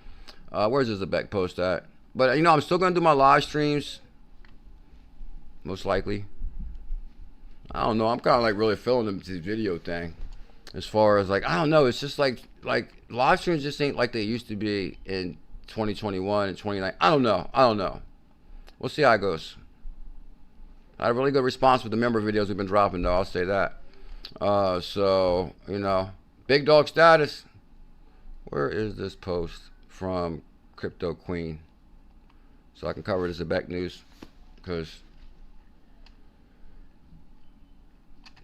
where's the Zebec post at? But, you know, I'm still going to do my live streams. Most likely. I don't know. I'm kind of like really feeling this video thing. As far as like, I don't know. It's just like live streams just ain't like they used to be in 2021 and 29. I don't know. We'll see how it goes. I had a really good response with the member videos we've been dropping, though. I'll say that. So, you know, big dog status. Where is this post from Crypto Queen? So I can cover the Zebec news. Because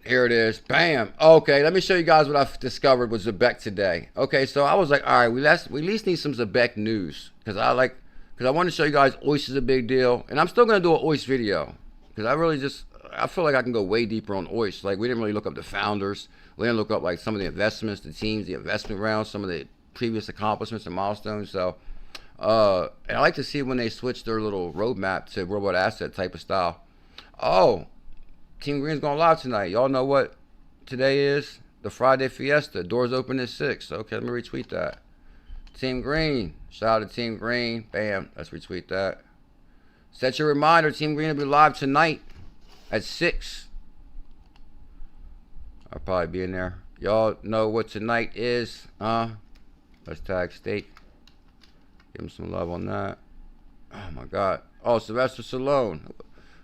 here it is. Bam. Okay, let me show you guys what I've discovered with Zebec today. Okay, so I was like, all right, we at least need some Zebec news. Because I want to show you guys ℙ is a big deal. And I'm still going to do an ℙ video. Because I feel like I can go way deeper on ℙ. Like, we didn't really look up the founders. We didn't look up, like, some of the investments, the teams, the investment rounds, some of the previous accomplishments and milestones. So, and I like to see when they switch their little roadmap to robot asset type of style. Oh, Team Green's going live tonight. Y'all know what today is? The Friday Fiesta. Doors open at 6. Okay, let me retweet that. Team Green. Shout out to Team Green. Bam. Let's retweet that. Set your reminder. Team Green will be live tonight at 6. I'll probably be in there. Y'all know what tonight is. Let's tag State. Give him some love on that. Oh my God. Oh, Sylvester Stallone.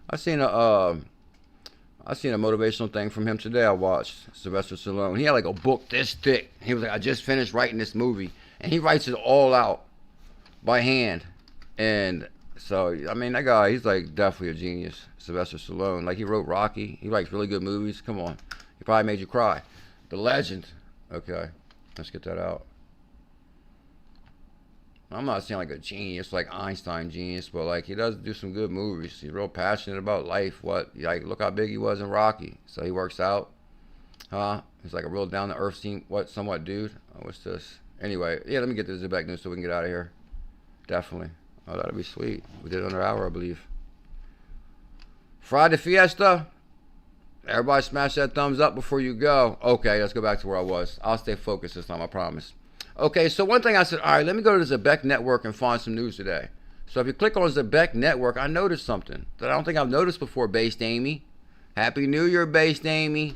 I seen a motivational thing from him today. I watched Sylvester Stallone. He had like a book this thick. He was like, I just finished writing this movie, and he writes it all out by hand. And so, I mean, that guy, he's like definitely a genius. Sylvester Stallone. Like, he wrote Rocky. He writes really good movies. Come on. He probably made you cry. The Legend. Okay. Let's get that out. I'm not saying like a genius, like Einstein genius, but like he does do some good movies. He's real passionate about life. Like, look how big he was in Rocky. So he works out. He's like a real down to earth somewhat dude. Oh, what's this? Anyway, yeah, let me get to the Zebec news so we can get out of here. Definitely. Oh, that'd be sweet. We did it under an hour, I believe. Friday Fiesta. Everybody smash that thumbs up before you go. Okay, let's go back to where I was. I'll stay focused this time, I promise. Okay, so one thing I said, all right, let me go to the Zebec Network and find some news today. So if you click on Zebec Network, I noticed something that I don't think I've noticed before, 𝕝𝕚𝕨. Happy New Year, 𝕝𝕚𝕨.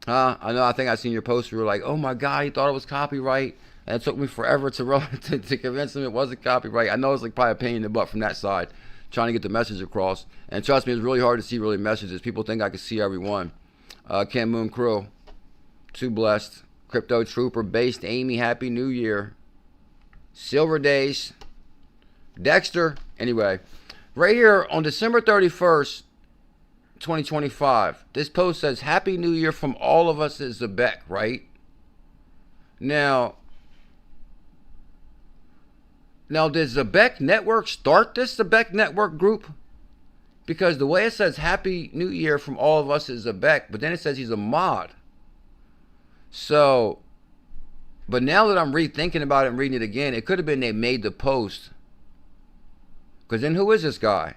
I think I seen your post. You were like, oh my God, he thought it was copyright. And it took me forever to convince him it wasn't copyright. I know it's like probably a pain in the butt from that side, trying to get the message across. And trust me, it's really hard to see really messages. People think I can see every one. Ken Moon Crew, too blessed. Crypto Trooper, 𝕝𝕚𝕨, Happy New Year. Silver Days. Dexter. Anyway, right here on December 31st, 2025, this post says, Happy New Year from all of us at Zebec, right? Now, did Zebec Network start this Zebec Network group? Because the way it says Happy New Year from all of us at Zebec, but then it says he's a mod. So, but now that I'm rethinking about it and reading it again, it could have been they made the post. Because then who is this guy?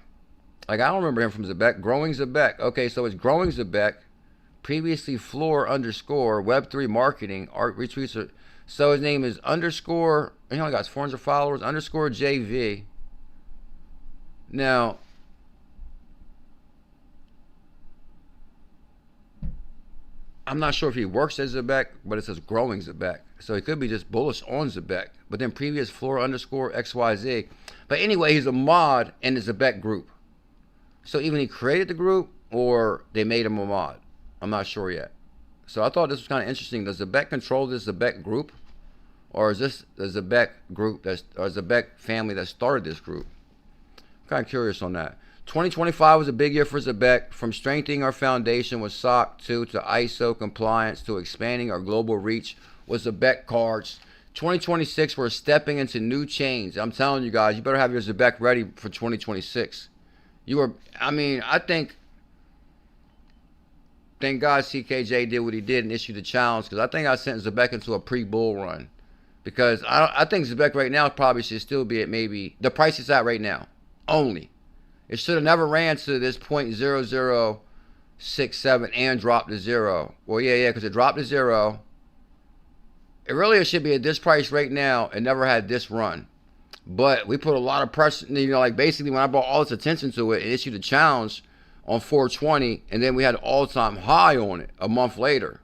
Like, I don't remember him from Zebec. Growing Zebec. Okay, so it's Growing Zebec. Previously Floor _ Web3 Marketing. Art retweets. So his name is _ he only got 400 followers. _ JV. Now, I'm not sure if he works at Zebec, but it says Growing Zebec. So he could be just bullish on Zebec. But then previous Floor _ XYZ. But anyway, he's a mod in the Zebec group. So even he created the group or they made him a mod. I'm not sure yet. So I thought this was kind of interesting. Does Zebec control this Zebec group? Or is this the Zebec group or Zebec family that started this group? I'm kind of curious on that. 2025 was a big year for Zebec, from strengthening our foundation with SOC 2 to ISO compliance to expanding our global reach with Zebec cards. 2026, we're stepping into new chains. I'm telling you guys, you better have your Zebec ready for 2026. I think, thank God CKJ did what he did and issued a challenge, because I think I sent Zebec into a pre-bull run. Because I think Zebec right now probably should still be at maybe the price it's at right now. Only. It should have never ran to this 0.0067 and dropped to 0. Well, yeah, because it dropped to 0. It really should be at this price right now and never had this run. But we put a lot of pressure, like basically when I brought all this attention to it and issued a challenge on 420, and then we had an all-time high on it a month later.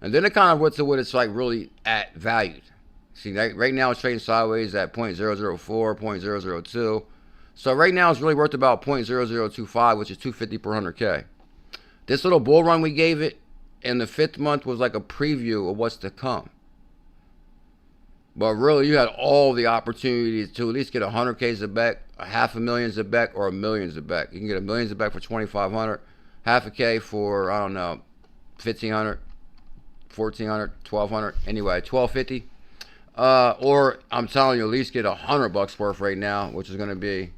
And then it kind of went to what it's like really at valued. See, right now it's trading sideways at 0.004, 0.002. So right now it's really worth about 0.0025, which is 250 per 100K. This little bull run we gave it in the 5th month was like a preview of what's to come. But really, you had all the opportunities to at least get 100K Zebec, a $500,000 Zebec, or $1 million Zebec. You can get $1 million Zebec for 2,500, half a K for, I don't know, 1,500, 1,400, 1,200. Anyway, 1,250. Or I'm telling you, at least get $100 worth right now, which is going to be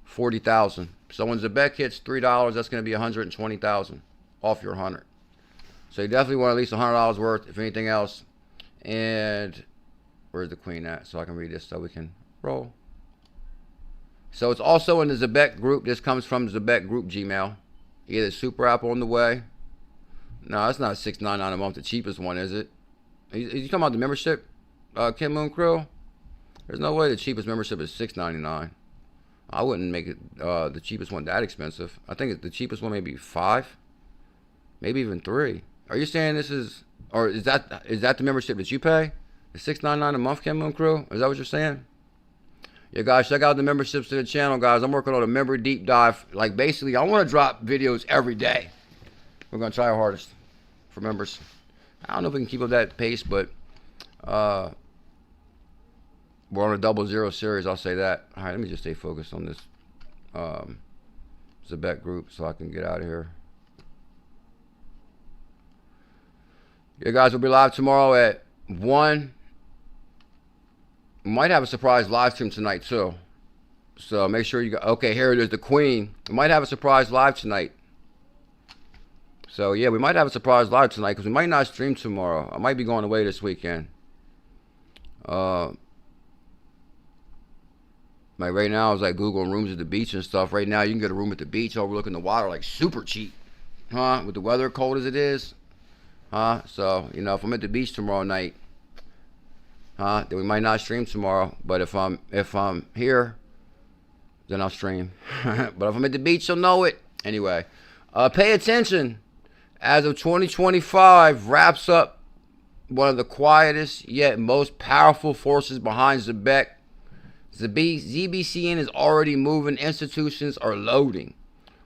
40,000. So when Zebec hits $3, that's going to be 120,000 off your 100. So you definitely want at least $100 worth, if anything else. And where's the queen at? So I can read this so we can roll. So it's also in the Zebec group. This comes from Zebec group Gmail. Either super app on the way. No, it's not $6.99 a month. The cheapest one, is it? Are you talking about the membership, ℙ𝕝𝕚𝕟𝕜𝕤? There's no way the cheapest membership is $6.99. I wouldn't make it the cheapest one that expensive. I think the cheapest one may be $5, maybe even $3. Are you saying this is, or is that the membership that you pay? The $6.99 a month, ℙ𝕝𝕚𝕟𝕜𝕤? Is that what you're saying? Yeah, guys, check out the memberships to the channel, guys. I'm working on a member deep dive. Like, basically, I want to drop videos every day. We're going to try our hardest for members. I don't know if we can keep up that pace, but we're on a 00 series, I'll say that. All right, let me just stay focused on this Zebec group so I can get out of here. Yeah, guys, we'll be live tomorrow at 1. We might have a surprise live stream tonight, too. So make sure you go. Okay, here it is, the queen. We might have a surprise live tonight. So, yeah, we might have a surprise live tonight because we might not stream tomorrow. I might be going away this weekend. Like right now, I was like Googling rooms at the beach and stuff. Right now, you can get a room at the beach overlooking the water, like super cheap. With the weather cold as it is. So, you know, if I'm at the beach tomorrow night, then we might not stream tomorrow. But if I'm here, then I'll stream. But if I'm at the beach, you'll know it. Anyway, pay attention. As of 2025, wraps up one of the quietest yet most powerful forces behind Zebec. ZBCN is already moving. Institutions are loading.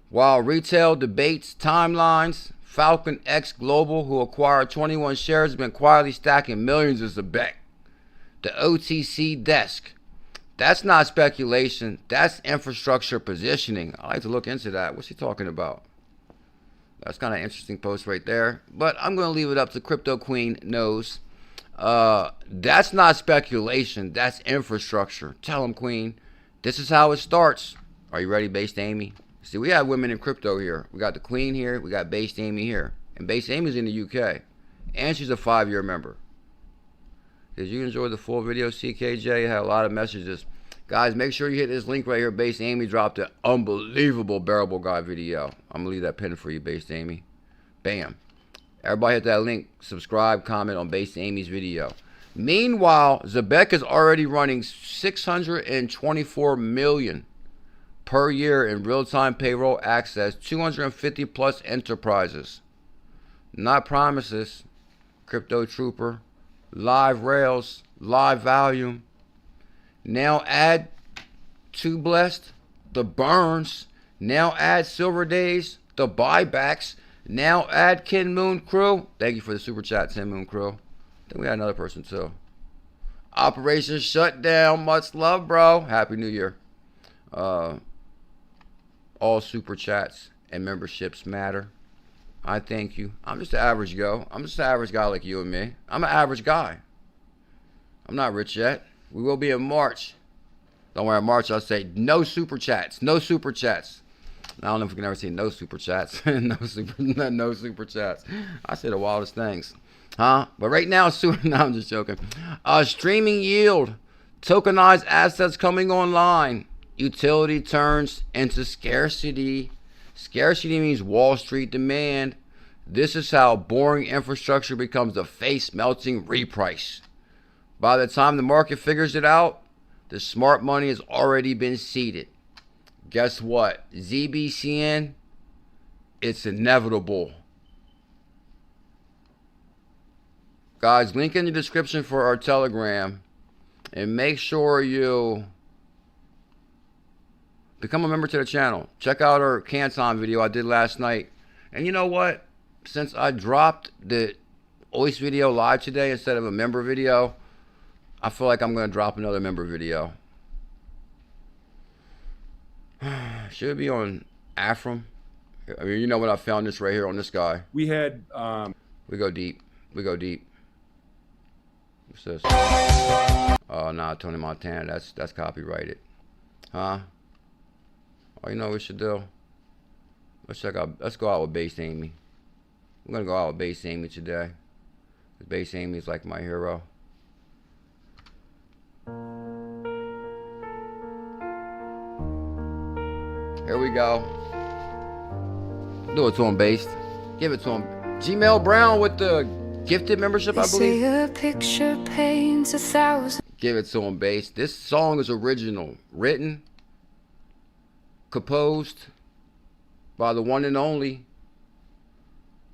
While retail debates timelines, krakenfx Global, who acquired 21 shares, has been quietly stacking millions of Zebec. The OTC desk. That's not speculation. That's infrastructure positioning. I like to look into that. What's he talking about? That's kind of interesting post right there. But I'm going to leave it up to Crypto Queen knows. That's not speculation. That's infrastructure. Tell him, Queen. This is how it starts. Are you ready, Based Amy? See, we have women in crypto here. We got the Queen here. We got Based Amy here. And Based Amy's in the UK. And she's a 5-year member. Did you enjoy the full video, CKJ? It had a lot of messages. Guys, make sure you hit this link right here. Based Amy dropped an unbelievable bearable guy video. I'm going to leave that pinned for you, Based Amy. Bam. Everybody hit that link. Subscribe, comment on Based Amy's video. Meanwhile, Zebec is already running $624 million per year in real-time payroll access. 250 plus enterprises. Not promises. Crypto Trooper. Live Rails. Live Volume. Now add to Blessed, the burns. Now add Silver Days, the buybacks. Now add Ken Moon Crew. Thank you for the super chat, Tim Moon Crew. I think we got another person too. Operation Shutdown. Much love, bro. Happy New Year. All super chats and memberships matter. I thank you. I'm just an average Joe. I'm just an average guy like you and me. I'm an average guy. I'm not rich yet. We will be in March. Don't worry, in March I'll say no super chats. No super chats. I don't know if we can ever see no super chats. no super chats. I say the wildest things. Huh? But right now, no, I'm just joking. Streaming yield. Tokenized assets coming online. Utility turns into scarcity. Scarcity means Wall Street demand. This is how boring infrastructure becomes the face melting reprice. By the time the market figures it out, the smart money has already been seeded. Guess what? ZBCN, it's inevitable. Guys, link in the description for our Telegram. And make sure you become a member to the channel. Check out our Canton video I did last night. And you know what? Since I dropped the IOST video live today instead of a member video, I feel like I'm going to drop another member video. Should it be on ℚ𝕝𝕚? I mean, you know what? I found this right here on this guy. We had we go deep. We go deep. What's this? Oh, nah, 𝕝𝕠𝕨. That's copyrighted. Huh? Oh, you know what we should do? Let's go out with 𝕝𝕚𝕨. I'm gonna go out with 𝕝𝕚𝕨 today. 𝕝𝕚𝕨 is like my hero. Here we go. Do it to him, based. Give it to him. Gmail Brown with the gifted membership, I believe. Say a picture paints 1,000. Give it to him, based. This song is original. Written, composed by the one and only,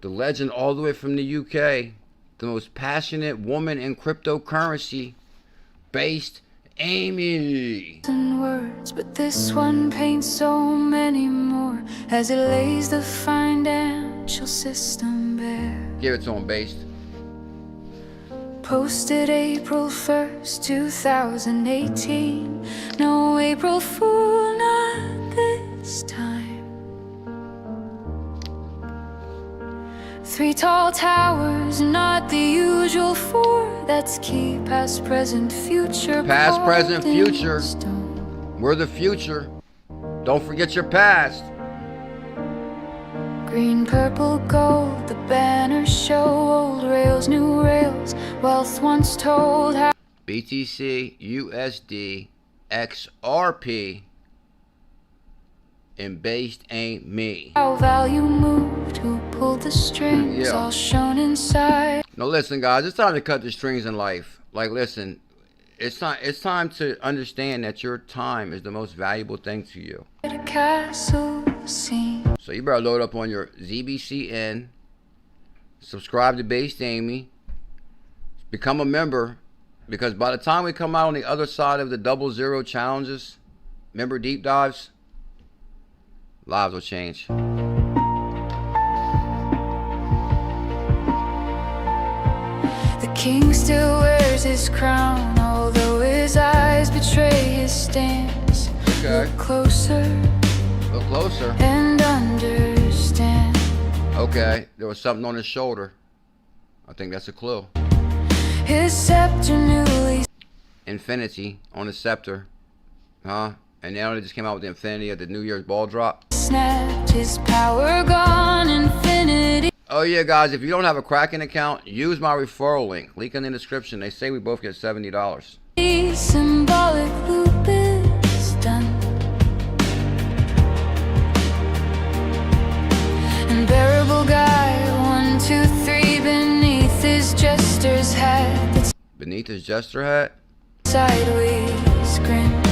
the legend all the way from the UK, the most passionate woman in cryptocurrency, based Amy. Words, but this one paints so many more as it lays the financial system bare. Give it to him, based. Posted April 1st, 2018. No April Fool, not this time. 3 tall towers, not the usual 4. That's key, past, present, future. Past, present, carved in future. stone. We're the future. Don't forget your past. Green, purple, gold, the banners show old rails, new rails. Wealth once told how BTC, USD, XRP, and based ain't me. value moved, who pulled the strings, Yeah. all shown inside. Now listen, guys, it's time to cut the strings in life. Like, listen, it's time to understand that your time is the most valuable thing to you. A castle scene. So you better load up on your ZBCN, subscribe to 𝕝𝕚𝕨, become a member, because by the time we come out on the other side of the 000 challenges, member deep dives, lives will change. The king still wears his crown, although his eyes betray his stance. Okay. Look closer Look closer. and understand. Okay, there was something on his shoulder. I think that's a clue. His scepter newly Infinity on his scepter. Huh? And now they just came out with the infinity of the New Year's ball drop. snapped, his power gone, infinity. Oh yeah, guys, if you don't have a Kraken account, use my referral link in the description. They say we both get $70. Symbolic loop is done. Unbearable guy, 1, 2, 3 beneath his jester's hat. That's Beneath his jester hat, sideways grin.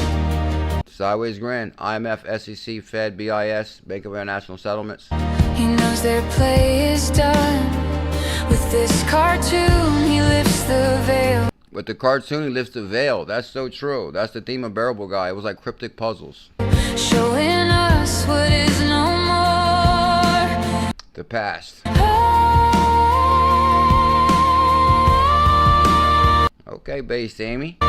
sideways grin. IMF, SEC, Fed, BIS, Bank of International Settlements. He knows their play is done. With this cartoon, he lifts the veil. With the cartoon, he lifts the veil. That's so true. That's the 𝕝𝕚𝕟𝕚 guy. It was like cryptic puzzles. Showing us what is no more. The past. Okay, based Amy. XRP,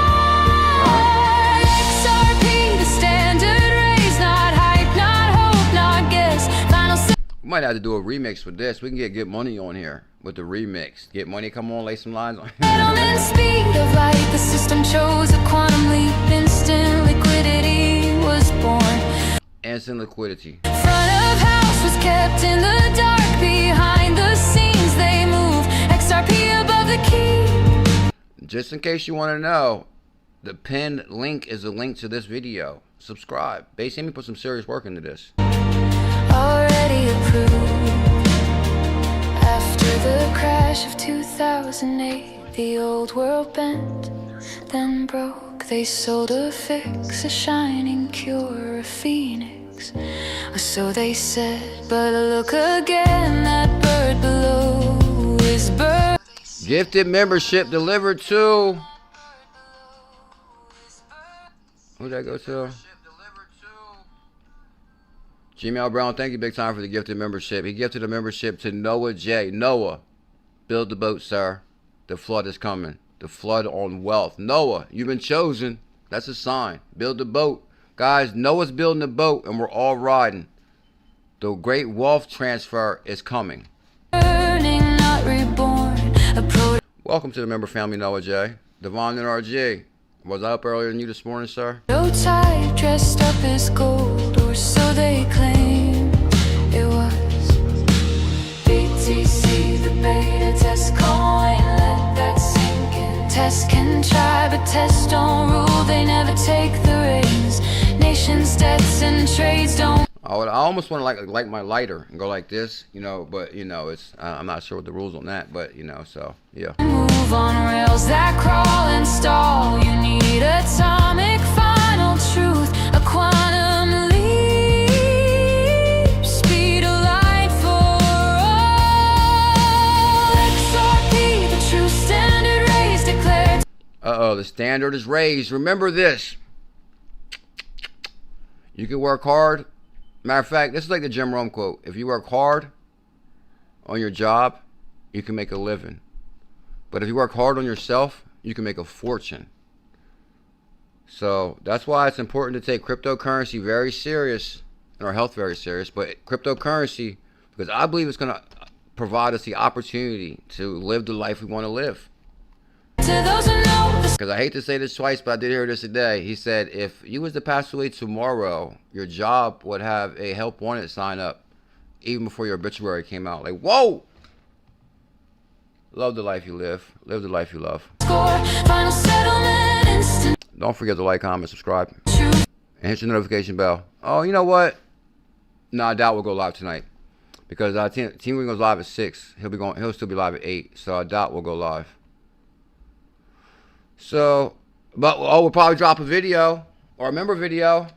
the standard raise, not hype, not hope, not guess. Final We might have to do a remix with this. We can get money on here with the remix. Get money, come on, lay some lines on. settlement, speed of light. The system chose a quantum leap. Instant liquidity was born. instant liquidity. Front of house was kept in the dark. Behind the scenes they move. XRP above the key. Just in case you want to know, the pinned link is a link to this video. Subscribe. Basically, put some serious work into this. Already approved. After the crash of 2008, the old world bent, then broke. They sold a fix, a shining cure, a phoenix, or so they said. But look again, that bird below is bird. Gifted membership delivered to. Who'd that go to? Gmail Brown, thank you big time for the gifted membership. He gifted a membership to Noah J. Noah, build the boat, sir. The flood is coming. The flood on wealth. Noah, you've been chosen. That's a sign. Build the boat. Guys, Noah's building the boat and we're all riding. The great wealth transfer is coming. Burning, not reborn. Welcome to the member family, Noah J. Devon and RG. Was I up earlier than you this morning, sir? No type dressed up as gold, or so they claim it was. BTC, the beta test coin, let that sink in. Tests can try, but tests don't rule. They never take the reins. Nations, debts, and trades don't. I almost want to like my lighter and go like this, you know, but you know, it's I'm not sure what the rules on that, but you know, so yeah. Move on rails that crawl and stall. You need atomic final truth, a quantum leap, speed of light for all. XRP, the true standard raised, declared. The standard is raised. Remember this. You can work hard. Matter of fact, this is like the Jim Rome quote. If you work hard on your job, you can make a living. But if you work hard on yourself, you can make a fortune. So that's why it's important to take cryptocurrency very serious and our health very serious. But cryptocurrency, because I believe it's going to provide us the opportunity to live the life we want to live. To those who know the Because I hate to say this twice, but I did hear this today. He said, if you was to pass away tomorrow, your job would have a help wanted sign up even before your obituary came out. Like, whoa! Love the life you live. Live the life you love. score, final settlement, instant Don't forget to like, comment, subscribe, truth. and hit your notification bell. Oh, you know what? No, I doubt we'll go live tonight. Because Team Wing goes live at 6. He'll still be live at 8. So I doubt we'll go live. So, but we'll probably drop a video or a member video